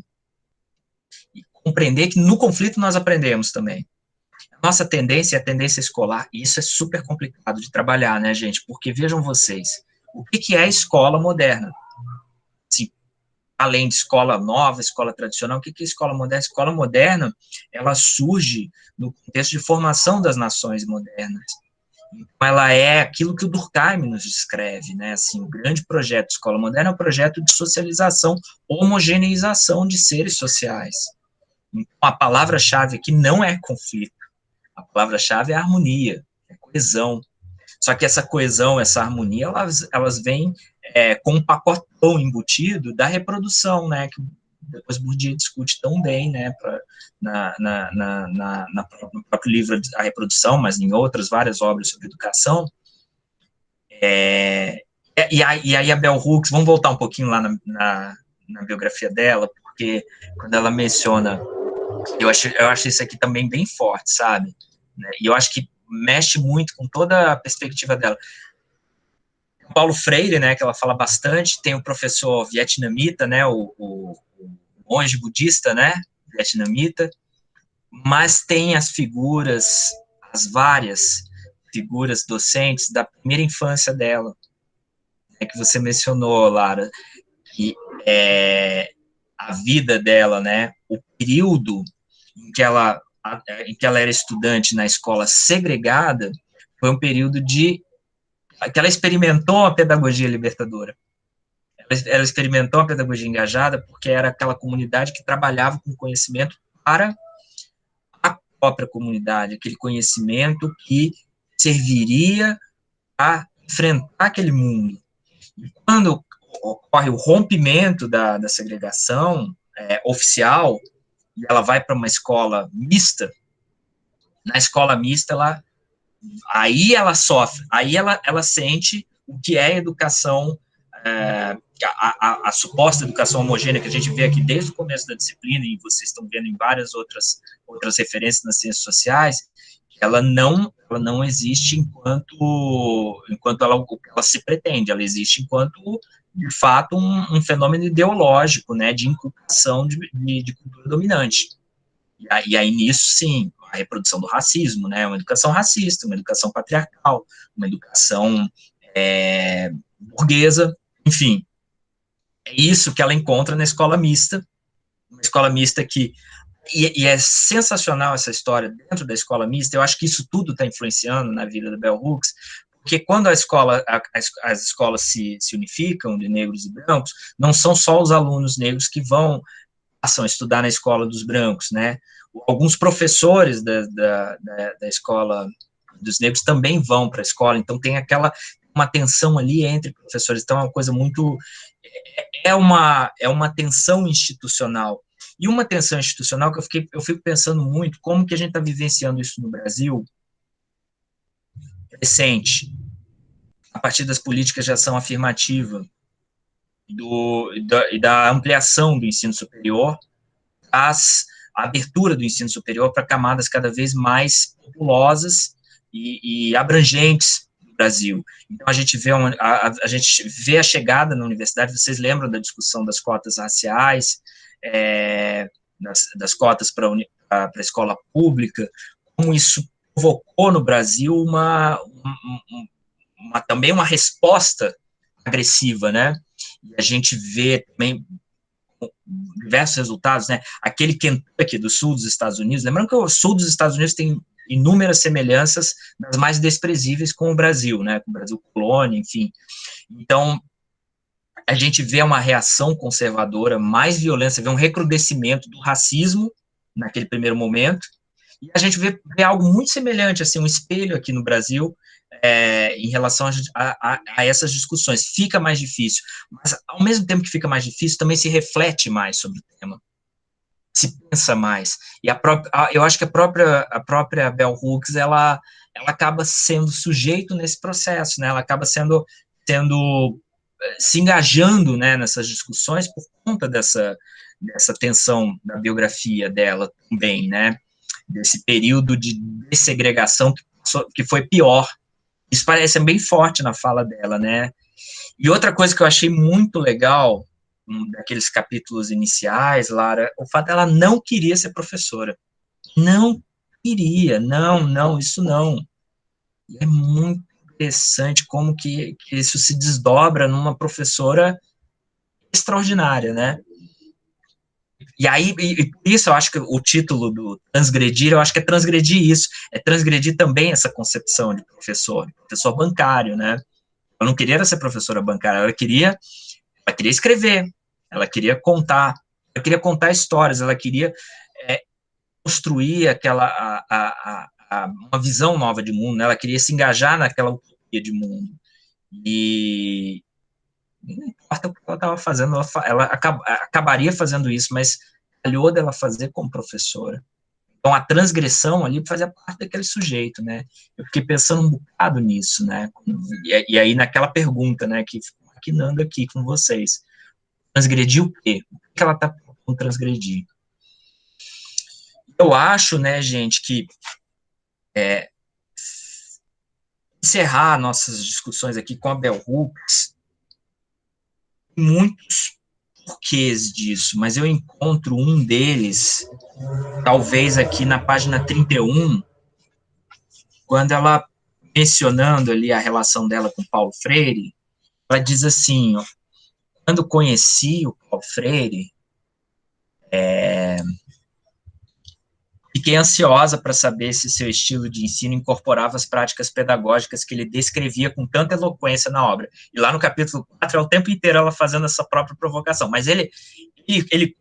compreender que no conflito nós aprendemos também. Nossa tendência é a tendência escolar, e isso é super complicado de trabalhar, né, gente? Porque vejam vocês, o que é a escola moderna? Assim, além de escola nova, escola tradicional, o que é escola moderna? A escola moderna, ela surge no contexto de formação das nações modernas. Então, ela é aquilo que o Durkheim nos descreve, né? Assim, o grande projeto de escola moderna é o projeto de socialização, homogeneização de seres sociais. Então, a palavra-chave aqui não é conflito. A palavra-chave é harmonia, é coesão. Só que essa coesão, essa harmonia, elas vêm com um pacotão embutido da reprodução, né, que depois Bourdieu discute tão bem, né, no próprio livro A Reprodução, mas em outras várias obras sobre educação. E aí a Bell Hooks, vamos voltar um pouquinho lá na biografia dela, porque quando ela menciona, eu acho isso aqui também bem forte, sabe? E eu acho que mexe muito com toda a perspectiva dela. Paulo Freire, né, que ela fala bastante, tem o professor vietnamita, né, o monge budista, né, vietnamita, mas tem as várias figuras docentes da primeira infância dela, que você mencionou, Lara, que a vida dela, né, o período em que ela era estudante na escola segregada, foi um período que ela experimentou a pedagogia libertadora. Ela experimentou a pedagogia engajada porque era aquela comunidade que trabalhava com conhecimento para a própria comunidade, aquele conhecimento que serviria a enfrentar aquele mundo. E quando ocorre o rompimento da segregação oficial, e ela vai para uma escola mista, na escola mista, aí ela sofre, aí ela sente o que é a educação, a suposta educação homogênea que a gente vê aqui desde o começo da disciplina, e vocês estão vendo em várias outras referências nas ciências sociais, ela não existe enquanto ela se pretende, ela existe enquanto, de fato, um fenômeno ideológico, né, de inculcação de cultura dominante. E aí, nisso, sim, a reprodução do racismo, né, uma educação racista, uma educação patriarcal, uma educação burguesa, enfim. É isso que ela encontra na escola mista, uma escola mista que... E é sensacional essa história dentro da escola mista, eu acho que isso tudo está influenciando na vida da Bell Hooks, porque quando as escolas se unificam, de negros e brancos, não são só os alunos negros que passam a estudar na escola dos brancos, né? Alguns professores da escola dos negros também vão para a escola, então tem uma tensão ali entre professores, então é uma coisa muito... É uma tensão institucional. E uma tensão institucional que eu fico pensando muito, como que a gente está vivenciando isso no Brasil recente, a partir das políticas de ação afirmativa e da ampliação do ensino superior, a abertura do ensino superior para camadas cada vez mais populosas e abrangentes do Brasil. Então, a gente vê a chegada na universidade, vocês lembram da discussão das cotas raciais, das cotas para a escola pública, como isso provocou no Brasil também uma resposta agressiva, né? E a gente vê também diversos resultados, né? Aquele Kentucky do sul dos Estados Unidos, lembrando que o sul dos Estados Unidos tem inúmeras semelhanças, das mais desprezíveis com o Brasil, né? Com o Brasil colônia, enfim. Então, a gente vê uma reação conservadora mais violenta, você vê um recrudescimento do racismo naquele primeiro momento, e a gente vê algo muito semelhante, assim, um espelho aqui no Brasil, em relação a essas discussões. Fica mais difícil, mas ao mesmo tempo que fica mais difícil, também se reflete mais sobre o tema, se pensa mais, e eu acho que a própria Bell Hooks, ela acaba sendo sujeito nesse processo, né, ela acaba se engajando, né, nessas discussões por conta dessa tensão da biografia dela também, né. desse período de dessegregação que foi pior. Isso parece bem forte na fala dela, né? E outra coisa que eu achei muito legal, daqueles capítulos iniciais, Lara, o fato dela não queria ser professora. Não queria, não, isso não. E é muito interessante como que isso se desdobra numa professora extraordinária, né? E aí, e por isso eu acho que o título do Transgredir, eu acho que é transgredir isso, é transgredir também essa concepção de professor bancário, né? Eu não queria ser professora bancária, ela queria escrever, ela queria contar histórias, ela queria construir uma visão nova de mundo, né? Ela queria se engajar naquela utopia de mundo. E não importa o que ela estava fazendo, ela acabaria fazendo isso, mas calhou dela fazer como professora. Então, a transgressão ali fazia parte daquele sujeito, né? Eu fiquei pensando um bocado nisso, né? E aí, naquela pergunta, né, que fico maquinando aqui com vocês. Transgredir o quê? O que ela está propondo transgredir? Eu acho, né, gente, que encerrar nossas discussões aqui com a Bell Hooks, muitos porquês disso, mas eu encontro um deles, talvez aqui na página 31, quando ela, mencionando ali a relação dela com Paulo Freire, ela diz assim, ó, quando conheci o Paulo Freire, fiquei ansiosa para saber se seu estilo de ensino incorporava as práticas pedagógicas que ele descrevia com tanta eloquência na obra. E lá no capítulo 4 é o tempo inteiro ela fazendo essa própria provocação, mas ele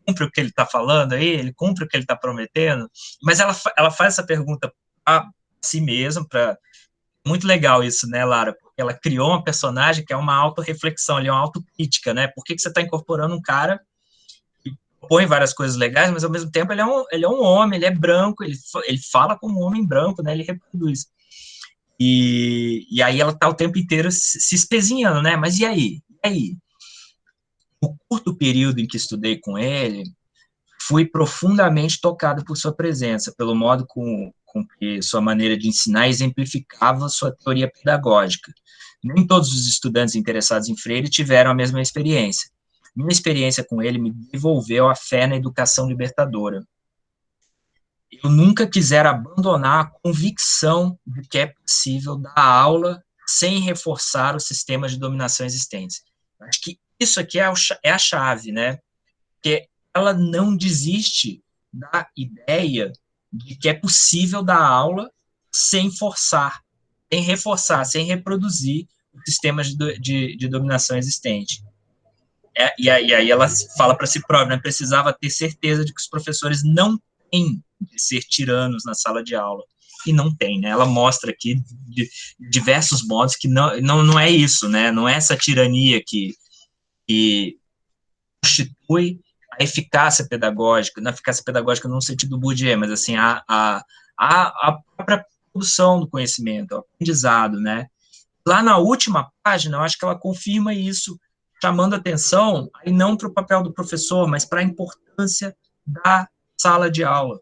cumpre o que ele está falando aí, ele cumpre o que ele está prometendo, mas ela faz essa pergunta a si mesma, muito legal isso, né, Lara? Porque ela criou uma personagem que é uma autorreflexão, ali, uma autocrítica, né? Por que você está incorporando um cara que propõe várias coisas legais, mas ao mesmo tempo ele é um homem, ele é branco, ele fala como um homem branco, né? Ele reproduz. E aí ela está o tempo inteiro se espezinhando, né? Mas e aí? No curto período em que estudei com ele, fui profundamente tocado por sua presença, pelo modo com que sua maneira de ensinar exemplificava sua teoria pedagógica. Nem todos os estudantes interessados em Freire tiveram a mesma experiência. Minha experiência com ele me devolveu a fé na educação libertadora. Eu nunca quisera abandonar a convicção de que é possível dar aula sem reforçar os sistemas de dominação existentes. Acho que isso aqui é a chave, né? Porque ela não desiste da ideia de que é possível dar aula sem forçar, sem reforçar, sem reproduzir os sistemas de dominação existente. E aí ela fala para si própria, né, precisava ter certeza de que os professores não têm de ser tiranos na sala de aula. E não tem, né? Ela mostra aqui de diversos modos que não é isso, né? Não é essa tirania que constitui a eficácia pedagógica, não a eficácia pedagógica no sentido do Bourdieu, mas assim, a própria produção do conhecimento, o aprendizado, né? Lá na última página, eu acho que ela confirma isso, chamando atenção, aí não para o papel do professor, mas para a importância da sala de aula,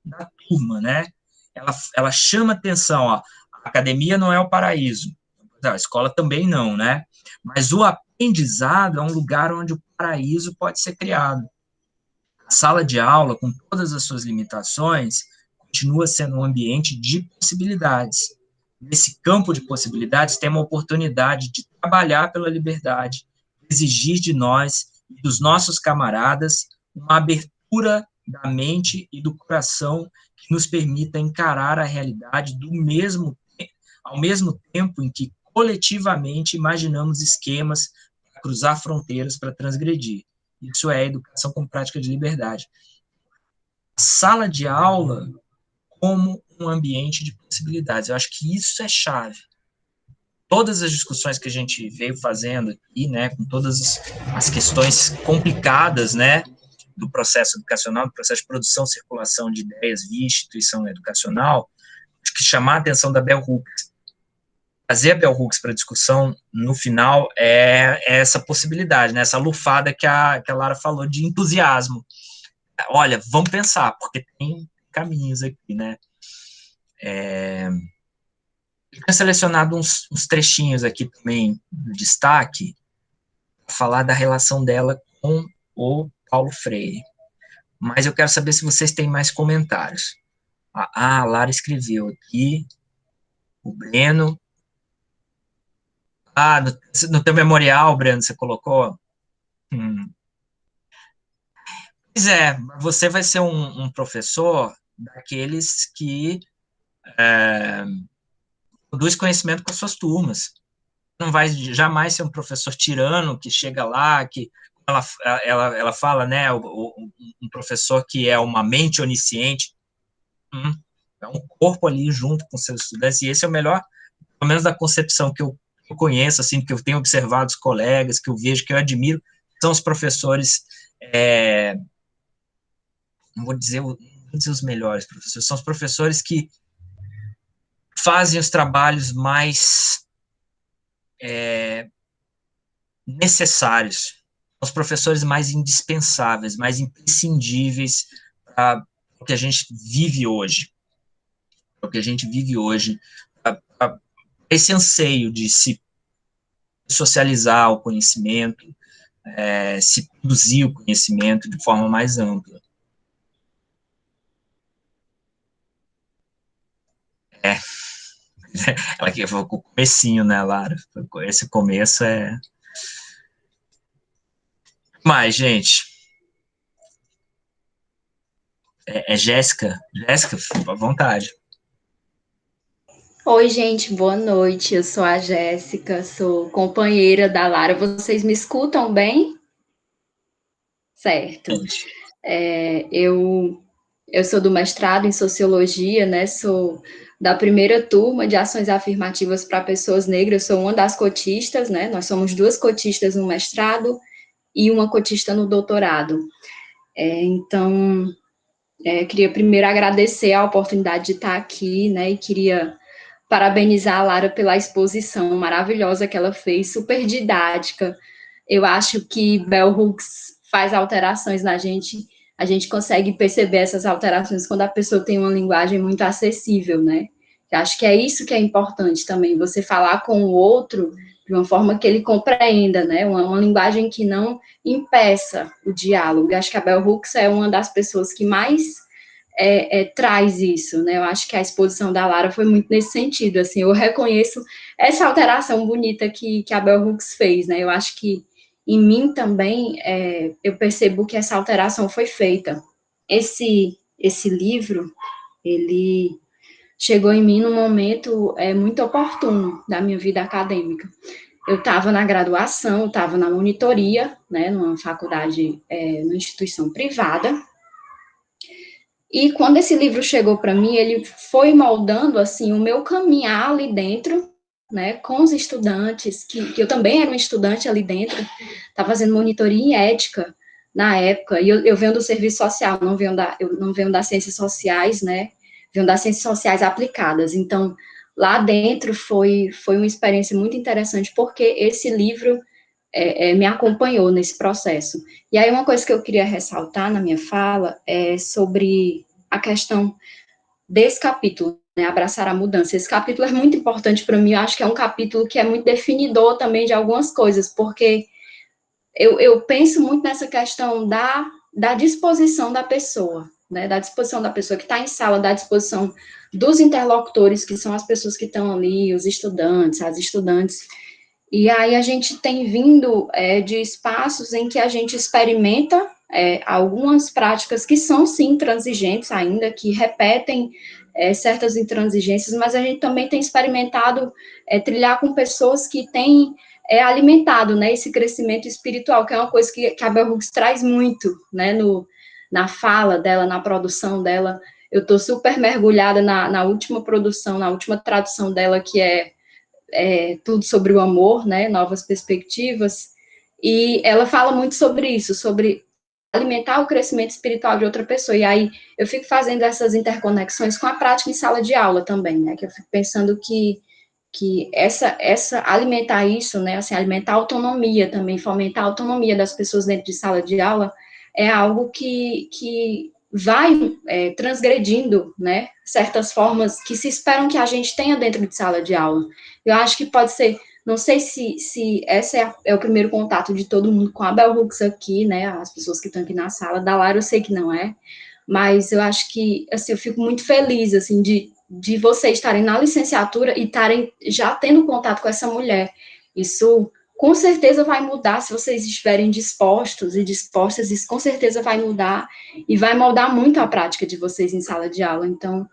da turma, né? Ela chama atenção, ó, a academia não é o paraíso, a escola também não, né? Mas o aprendizado é um lugar onde o paraíso pode ser criado. A sala de aula, com todas as suas limitações, continua sendo um ambiente de possibilidades. Nesse campo de possibilidades, tem uma oportunidade de trabalhar pela liberdade, exigir de nós e dos nossos camaradas uma abertura da mente e do coração que nos permita encarar a realidade ao mesmo tempo em que coletivamente imaginamos esquemas para cruzar fronteiras, para transgredir. Isso é a educação como prática de liberdade. A sala de aula como um ambiente de possibilidades. Eu acho que isso é chave. Todas as discussões que a gente veio fazendo aqui, né, com todas as questões complicadas, né, do processo educacional, do processo de produção, circulação de ideias via instituição educacional, acho que chamar a atenção da Bell Hooks, trazer a Bell Hooks para a discussão, no final, é essa possibilidade, né, essa lufada que a Lara falou de entusiasmo. Olha, vamos pensar, porque tem caminhos aqui, né? Eu tinha selecionado uns trechinhos aqui também do destaque, para falar da relação dela com o Paulo Freire. Mas eu quero saber se vocês têm mais comentários. A Lara escreveu aqui, o Breno. No teu memorial, Breno, você colocou? Pois é, você vai ser um professor daqueles que produz conhecimento com as suas turmas. Não vai jamais ser um professor tirano que chega lá, que ela fala, né, um professor que é uma mente onisciente. É um corpo ali junto com seus estudantes, e esse é o melhor, pelo menos da concepção que eu conheço, assim, que eu tenho observado os colegas, que eu vejo, que eu admiro, são os professores, não vou dizer os melhores professores, são os professores que fazem os trabalhos mais necessários, os professores mais indispensáveis, mais imprescindíveis para o que a gente vive hoje. Esse anseio de se socializar o conhecimento, se produzir o conhecimento de forma mais ampla. Ela que foi o comecinho, né, Lara? Esse começo é... Mas, gente... Jéssica? Jéssica, à vontade. Oi, gente, boa noite. Eu sou a Jéssica, sou companheira da Lara. Vocês me escutam bem? Certo. Eu sou do mestrado em Sociologia, né? Sou da primeira turma de ações afirmativas para pessoas negras. Sou uma das cotistas, né? Nós somos 2 cotistas no mestrado e uma cotista no doutorado. Queria primeiro agradecer a oportunidade de estar aqui, né? E queria parabenizar a Lara pela exposição maravilhosa que ela fez, super didática. Eu acho que Bell Hooks faz alterações na gente, a gente consegue perceber essas alterações quando a pessoa tem uma linguagem muito acessível, né? Eu acho que é isso que é importante também, você falar com o outro de uma forma que ele compreenda, né? Uma linguagem que não impeça o diálogo. Eu acho que a Bell Hooks é uma das pessoas que mais traz isso, né? Eu acho que a exposição da Lara foi muito nesse sentido, assim, eu reconheço essa alteração bonita que a Bell Hooks fez, né? Eu acho que em mim também eu percebo que essa alteração foi feita. Esse livro, ele chegou em mim num momento muito oportuno da minha vida acadêmica. Eu estava na graduação, eu estava na monitoria, né, numa faculdade, numa instituição privada. E quando esse livro chegou para mim, ele foi moldando, assim, o meu caminhar ali dentro, né, com os estudantes, que eu também era uma estudante ali dentro, estava fazendo monitoria em ética na época, e eu venho do serviço social, eu não venho das ciências sociais, né, venho das ciências sociais aplicadas. Então, lá dentro foi uma experiência muito interessante, porque esse livro me acompanhou nesse processo. E aí, uma coisa que eu queria ressaltar na minha fala é sobre a questão desse capítulo, né, Abraçar a Mudança. Esse capítulo é muito importante para mim, eu acho que é um capítulo que é muito definidor também de algumas coisas, porque eu penso muito nessa questão da disposição da pessoa, né, da disposição da pessoa que está em sala, da disposição dos interlocutores, que são as pessoas que estão ali, os estudantes, as estudantes. E aí a gente tem vindo de espaços em que a gente experimenta algumas práticas que são, sim, intransigentes ainda, que repetem certas intransigências, mas a gente também tem experimentado trilhar com pessoas que têm alimentado, né, esse crescimento espiritual, que é uma coisa que a Bell Hooks traz muito, né, na fala dela, na produção dela. Eu estou super mergulhada na última produção, na última tradução dela, que é Tudo sobre o Amor, né, Novas Perspectivas, e ela fala muito sobre isso, sobre alimentar o crescimento espiritual de outra pessoa, e aí eu fico fazendo essas interconexões com a prática em sala de aula também, né, que eu fico pensando que essa alimentar isso, né, assim, alimentar a autonomia também, fomentar a autonomia das pessoas dentro de sala de aula, é algo que vai transgredindo, né, certas formas que se esperam que a gente tenha dentro de sala de aula. Eu acho que pode ser, não sei se esse é o primeiro contato de todo mundo com a Bell Hooks aqui, né, as pessoas que estão aqui na sala, da Lara eu sei que não é, mas eu acho que, assim, eu fico muito feliz, assim, de vocês estarem na licenciatura e estarem já tendo contato com essa mulher. Isso com certeza vai mudar se vocês estiverem dispostos e dispostas, isso com certeza vai mudar e vai moldar muito a prática de vocês em sala de aula. Então,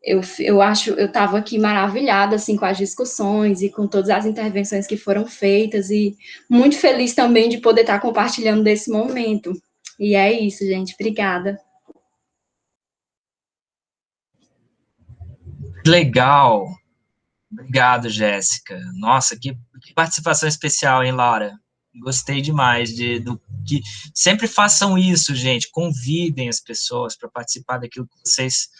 eu acho, eu estava aqui maravilhada, assim, com as discussões e com todas as intervenções que foram feitas e muito feliz também de poder estar compartilhando desse momento. E é isso, gente. Obrigada. Legal. Obrigado, Jéssica. Nossa, que participação especial, hein, Laura? Gostei demais do que sempre façam isso, gente. Convidem as pessoas para participar daquilo que vocês estão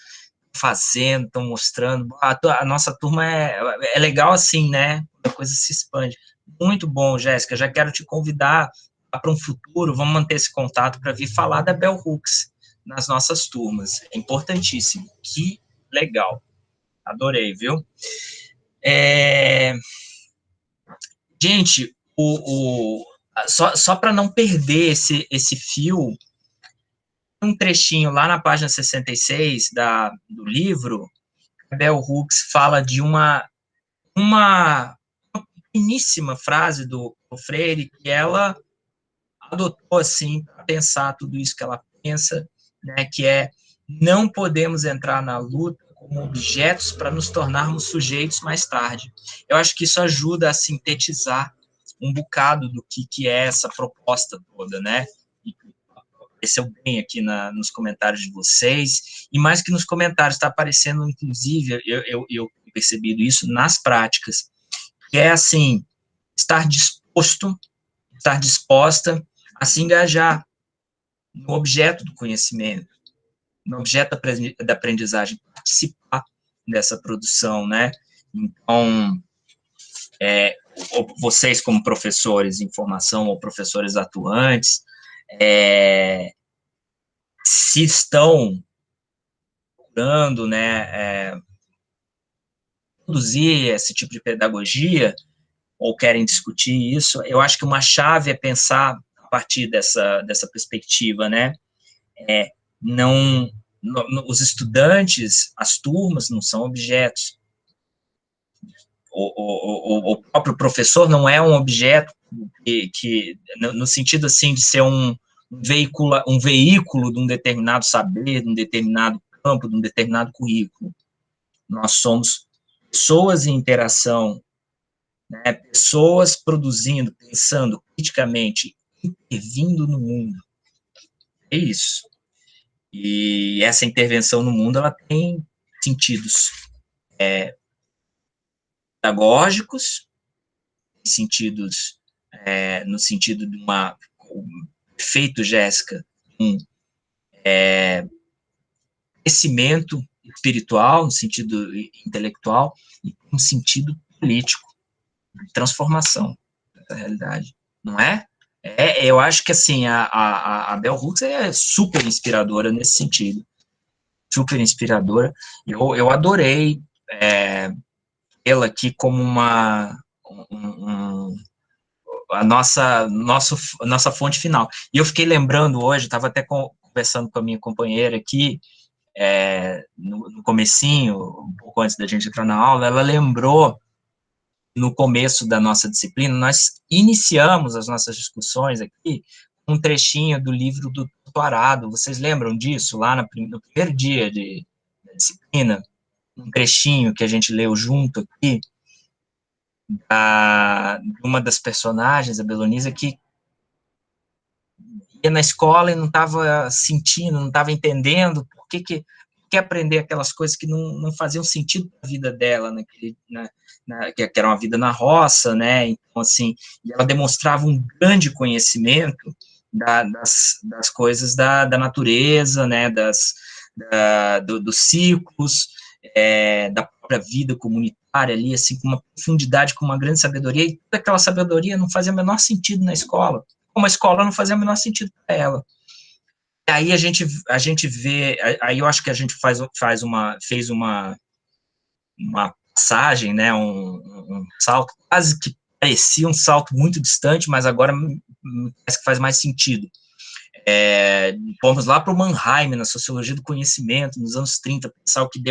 fazendo, estão mostrando. A nossa turma é legal assim, né? A coisa se expande. Muito bom, Jéssica. Já quero te convidar para um futuro. Vamos manter esse contato para vir falar da Bell Hooks nas nossas turmas. É importantíssimo. Que legal. Adorei, viu? Gente, só para não perder esse fio, um trechinho lá na página 66 do livro, a Bell Hooks fala de uma pequeníssima frase do Freire que ela adotou assim para pensar tudo isso que ela pensa, né, que é: não podemos entrar na luta como objetos para nos tornarmos sujeitos mais tarde. Eu acho que isso ajuda a sintetizar um bocado do que é essa proposta toda, né? E apareceu bem aqui nos comentários de vocês, e mais que nos comentários, está aparecendo, inclusive, eu percebido isso nas práticas, que é assim, estar disposta a se engajar no objeto do conhecimento, no objeto da aprendizagem, participar dessa produção, né? Então, vocês como professores em formação ou professores atuantes, se estão procurando, né, produzir esse tipo de pedagogia, ou querem discutir isso, eu acho que uma chave é pensar a partir dessa perspectiva, né? Os estudantes, as turmas, não são objetos. O próprio professor não é um objeto que no sentido assim de ser um veículo de um determinado saber, de um determinado campo, de um determinado currículo. Nós somos pessoas em interação, né, pessoas produzindo, pensando criticamente, intervindo no mundo. É isso. E essa intervenção no mundo, ela tem sentidos pedagógicos, sentidos, no sentido de perfeito, Jéssica, crescimento espiritual, no sentido intelectual, e um sentido político, de transformação da realidade, não é? Eu acho que, assim, a Bell Hooks é super inspiradora nesse sentido, super inspiradora. Eu adorei ela aqui como a nossa fonte final. E eu fiquei lembrando hoje, estava até conversando com a minha companheira aqui, no comecinho, um pouco antes da gente entrar na aula, ela lembrou, no começo da nossa disciplina, nós iniciamos as nossas discussões aqui, um trechinho do livro do doutorado. Vocês lembram disso? Lá no primeiro dia da disciplina, um trechinho que a gente leu junto aqui, de uma das personagens, a Belonisa, que ia na escola e não estava sentindo, não estava entendendo por que aprender aquelas coisas que não faziam sentido para a vida dela, que era uma vida na roça, né? Então, assim, ela demonstrava um grande conhecimento das coisas da natureza, né? Dos ciclos, da própria vida comunitária ali, assim, com uma profundidade, com uma grande sabedoria, e toda aquela sabedoria não fazia o menor sentido na escola, como a escola não fazia o menor sentido para ela. Aí a gente vê, aí eu acho que a gente fez uma passagem, né, um salto, quase que parecia um salto muito distante, mas agora parece que faz mais sentido. Vamos lá para o Mannheim, na sociologia do conhecimento, nos anos 30, pensar o que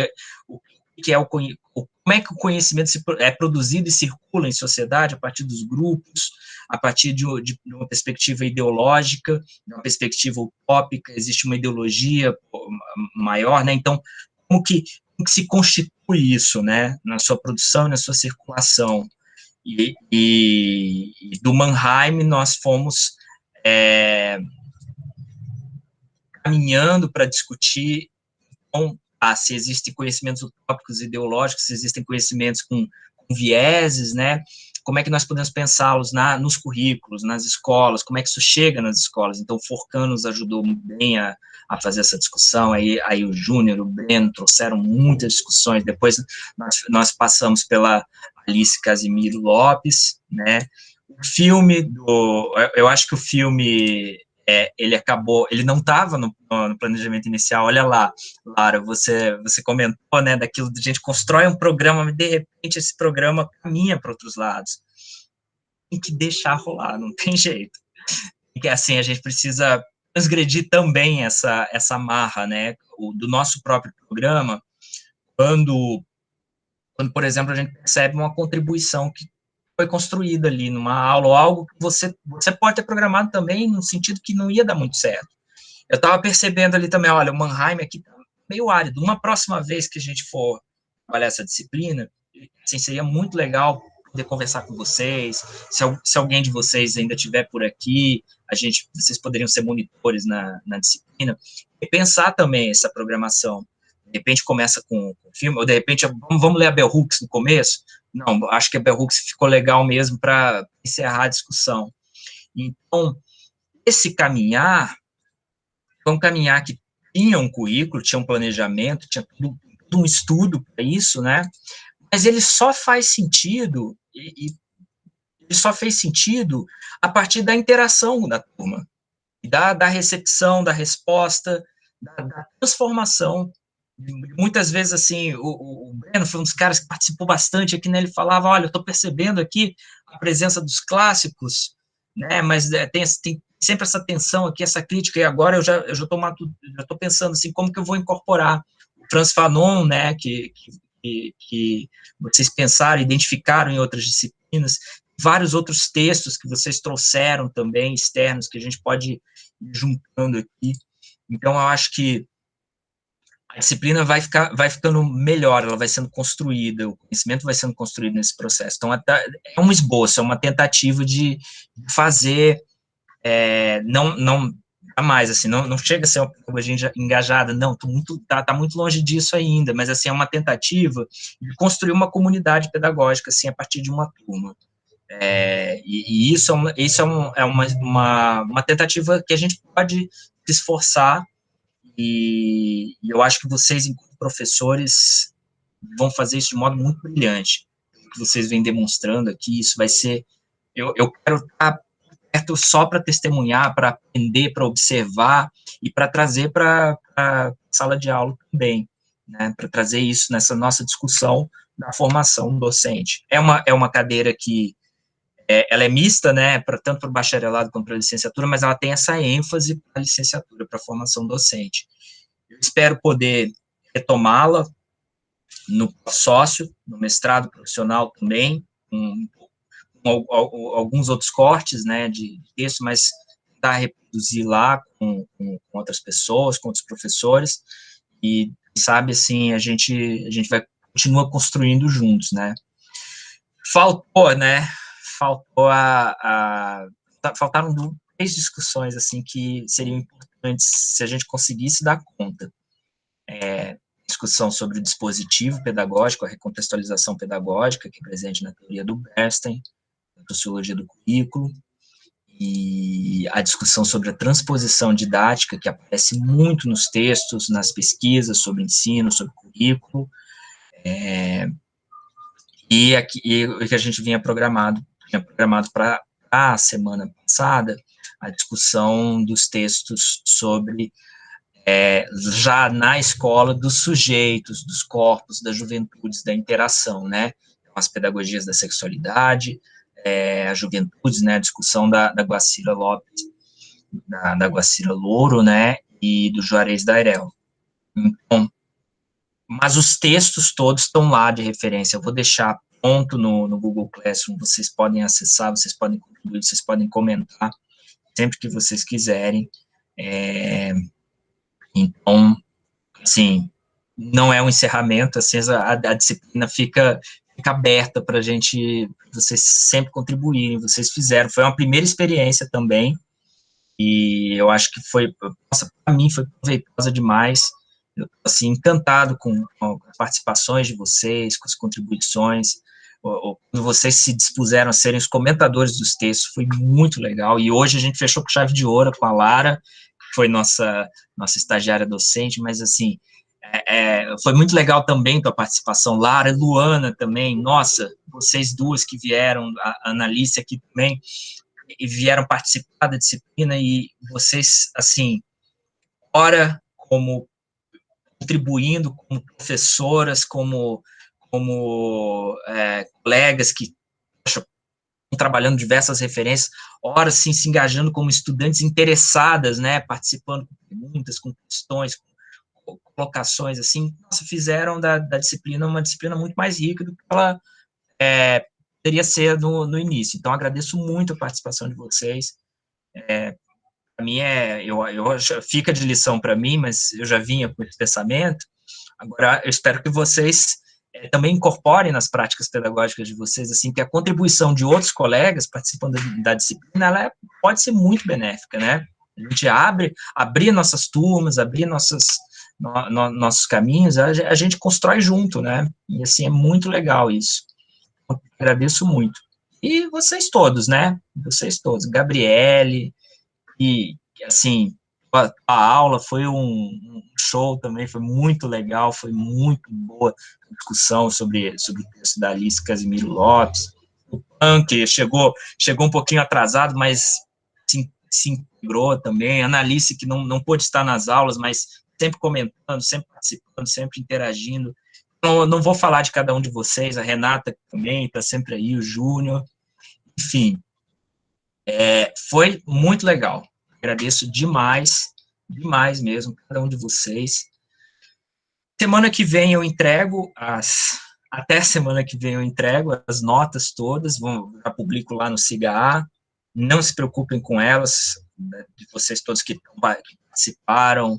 é como é que o conhecimento é produzido e circula em sociedade a partir dos grupos, a partir de uma perspectiva ideológica, de uma perspectiva utópica, existe uma ideologia maior, né? Então, como que se constitui isso, né, na sua produção e na sua circulação? E do Mannheim nós fomos caminhando para discutir se existem conhecimentos utópicos ideológicos, se existem conhecimentos com vieses, né? Como é que nós podemos pensá-los nos currículos, nas escolas, como é que isso chega nas escolas? Então, o Forcan nos ajudou bem a fazer essa discussão, aí o Júnior, o Breno trouxeram muitas discussões, depois nós passamos pela Alice Casimiro Lopes, né? O filme, eu acho que o filme... ele não estava no planejamento inicial. Olha lá, Lara, você comentou, né, daquilo de a gente constrói um programa, mas de repente esse programa caminha para outros lados. Tem que deixar rolar, não tem jeito. Porque assim, a gente precisa transgredir também essa marra, né, do nosso próprio programa, quando, por exemplo, a gente percebe uma contribuição que foi construída ali numa aula, ou algo que você pode ter programado também no sentido que não ia dar muito certo. Eu estava percebendo ali também, olha, o Mannheim aqui tá meio árido. Uma próxima vez que a gente for trabalhar essa disciplina, assim, seria muito legal poder conversar com vocês, se alguém de vocês ainda estiver por aqui, vocês poderiam ser monitores na disciplina, e pensar também essa programação. De repente começa com filme, ou de repente vamos ler a Bell Hooks no começo. Não, acho que a Bell Hooks ficou legal mesmo para encerrar a discussão. Então, esse caminhar foi um caminhar que tinha um currículo, tinha um planejamento, tinha tudo um estudo para isso, né? Mas ele só faz sentido, ele só fez sentido a partir da interação da turma, da recepção, da resposta, da transformação. Muitas vezes, assim, o Breno foi um dos caras que participou bastante aqui, né? Ele falava, olha, eu estou percebendo aqui a presença dos clássicos, né? Mas tem sempre essa tensão aqui, essa crítica, e agora eu já estou pensando assim, como que eu vou incorporar o Frantz Fanon, né? Que vocês pensaram, identificaram em outras disciplinas, vários outros textos que vocês trouxeram também, externos, que a gente pode ir juntando aqui. Então, eu acho que a disciplina vai ficando melhor, ela vai sendo construída, o conhecimento vai sendo construído nesse processo. Então, é um esboço, é uma tentativa de fazer, não mais, assim, não chega a ser uma pedagogia engajada, não, tá muito longe disso ainda, mas, assim, é uma tentativa de construir uma comunidade pedagógica, assim, a partir de uma turma. E isso é uma tentativa que a gente pode se esforçar. E eu acho que vocês, enquanto professores, vão fazer isso de modo muito brilhante. O que vocês vêm demonstrando aqui, isso vai ser... Eu quero estar perto só para testemunhar, para aprender, para observar e para trazer para a sala de aula também, né? Para trazer isso nessa nossa discussão da formação docente. É uma cadeira que ela é mista, né, tanto para o bacharelado quanto para a licenciatura, mas ela tem essa ênfase para a licenciatura, para a formação docente. Eu espero poder retomá-la no sócio, no mestrado profissional também, com alguns outros cortes, né, de texto, mas tentar reproduzir lá com outras pessoas, com outros professores, e, sabe, assim, a gente continua construindo juntos, né. Faltaram 3 discussões, assim, que seriam importantes se a gente conseguisse dar conta. Discussão sobre o dispositivo pedagógico, a recontextualização pedagógica, que é presente na teoria do Bernstein, na sociologia do currículo, e a discussão sobre a transposição didática, que aparece muito nos textos, nas pesquisas sobre ensino, sobre currículo, e o que a gente tinha programado para a semana passada, passada, a discussão dos textos sobre, já na escola, dos sujeitos, dos corpos, das juventudes, da interação, né? As pedagogias da sexualidade, a juventude, né? A discussão da Guacira Lopes, da Guacira Louro, né? E do Juarez Dairel. Então, mas os textos todos estão lá de referência. Eu vou deixar pronto no Google Classroom, vocês podem acessar, vocês podem contribuir, vocês podem comentar, sempre que vocês quiserem. Então, assim, não é um encerramento, assim, a disciplina fica aberta para vocês sempre contribuírem, vocês fizeram, foi uma primeira experiência também, e eu acho que foi, nossa, para mim foi proveitosa demais, eu estou, assim, encantado com as participações de vocês, com as contribuições, quando vocês se dispuseram a serem os comentadores dos textos, foi muito legal, e hoje a gente fechou com chave de ouro com a Lara, que foi nossa estagiária docente, mas, assim, foi muito legal também tua participação, Lara, Luana também, nossa, vocês duas que vieram, a Analice aqui também, e vieram participar da disciplina, e vocês, assim, ora como contribuindo como professoras, como colegas que estão trabalhando diversas referências, ora, sim, se engajando como estudantes interessadas, né, participando com perguntas, com questões, com colocações, assim, fizeram da disciplina uma disciplina muito mais rica do que ela poderia ser no início. Então, agradeço muito a participação de vocês. Para mim, fica de lição para mim, mas eu já vinha com esse pensamento. Agora, eu espero que vocês também incorporem nas práticas pedagógicas de vocês, assim, que a contribuição de outros colegas participando da disciplina, ela pode ser muito benéfica, né? A gente abrir nossas turmas, abrir nossos caminhos, a gente constrói junto, né? E, assim, é muito legal isso. Eu agradeço muito. E vocês todos, né? Vocês todos. Gabriele, e, assim, a aula foi um show também, foi muito legal, foi muito boa a discussão sobre o texto da Alice Casimiro Lopes. O Punk chegou um pouquinho atrasado, mas se integrou também. A Analice, que não pôde estar nas aulas, mas sempre comentando, sempre participando, sempre interagindo. Não vou falar de cada um de vocês, a Renata também está sempre aí, o Júnior, enfim, foi muito legal. Agradeço demais mesmo, cada um de vocês. Semana que vem eu entrego até semana que vem eu entrego as notas todas, já publico lá no SIGA. Não se preocupem com elas, de vocês todos que participaram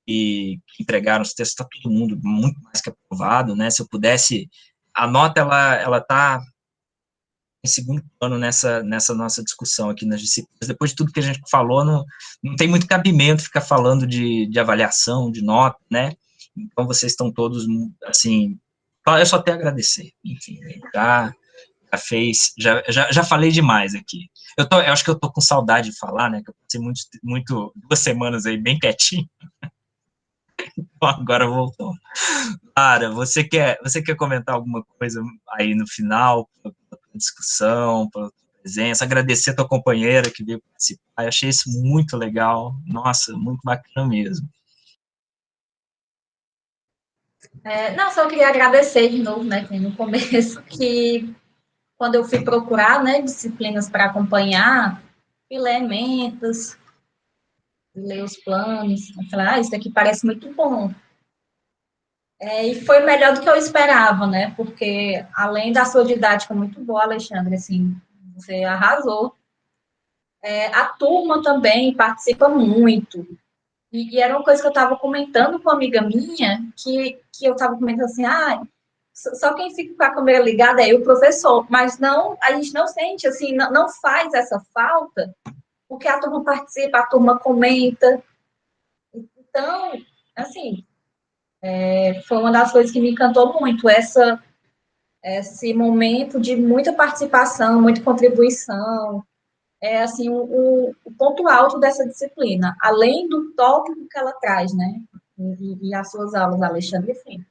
e que entregaram os textos, está todo mundo muito mais que aprovado, né? Se eu pudesse, a nota, ela está em segundo plano nessa nossa discussão aqui nas disciplinas. Depois de tudo que a gente falou, não tem muito cabimento ficar falando de avaliação, de nota, né? Então, vocês estão todos, assim, eu só tenho a agradecer. Enfim, já falei demais aqui. Eu acho que eu tô com saudade de falar, né? Que eu passei 2 semanas aí bem quietinho. Agora voltou. Lara, você quer comentar alguma coisa aí no final, pela discussão, pela presença, agradecer a tua companheira que veio participar, eu achei isso muito legal, nossa, muito bacana mesmo. Não, só queria agradecer de novo, né, no começo, que quando eu fui procurar, né, disciplinas para acompanhar, fui ler emendas, ler os planos, eu falei, isso aqui parece muito bom. E foi melhor do que eu esperava, né? Porque, além da sua didática muito boa, Alexandre, assim, você arrasou. A turma também participa muito. E era uma coisa que eu estava comentando com uma amiga minha, que eu estava comentando assim, só quem fica com a câmera ligada é o professor, mas não, a gente não sente, assim, não faz essa falta, porque a turma participa, a turma comenta. Então, assim, foi uma das coisas que me encantou muito, esse momento de muita participação, muita contribuição, assim, o ponto alto dessa disciplina, além do tópico que ela traz, né, e as suas aulas, Alexandre, enfim.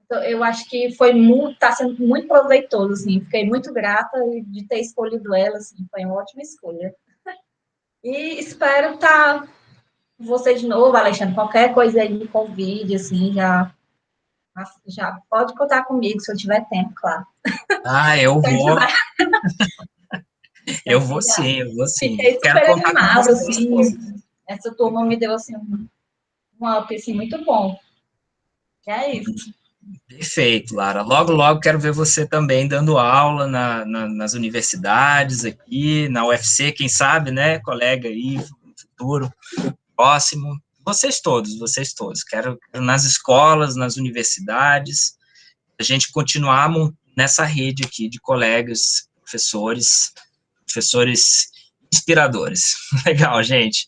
Então, eu acho que está sendo muito proveitoso, assim, fiquei muito grata de ter escolhido ela, assim, foi uma ótima escolha. E espero estar com você de novo, Alexandre. Qualquer coisa aí, me convide, assim, já pode contar comigo se eu tiver tempo, claro. Eu Se eu vou. tiver... Eu vou sim, eu vou sim. Fiquei Quero super contar com animada, vocês. assim. Essa turma me deu, assim, um up, assim, muito bom. E é isso. Perfeito, Lara. Logo, logo quero ver você também dando aula nas universidades aqui, na UFC, quem sabe, né? Colega aí, no futuro, próximo. Vocês todos. Quero nas escolas, nas universidades, a gente continuar nessa rede aqui de colegas, professores inspiradores. Legal, gente.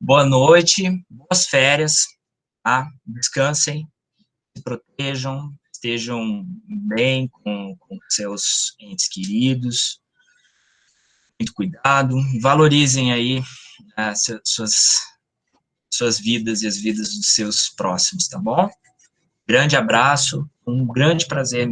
Boa noite, boas férias, tá? Descansem, se protejam, estejam bem com seus entes queridos, muito cuidado, valorizem aí suas vidas e as vidas dos seus próximos, tá bom? Grande abraço, um grande prazer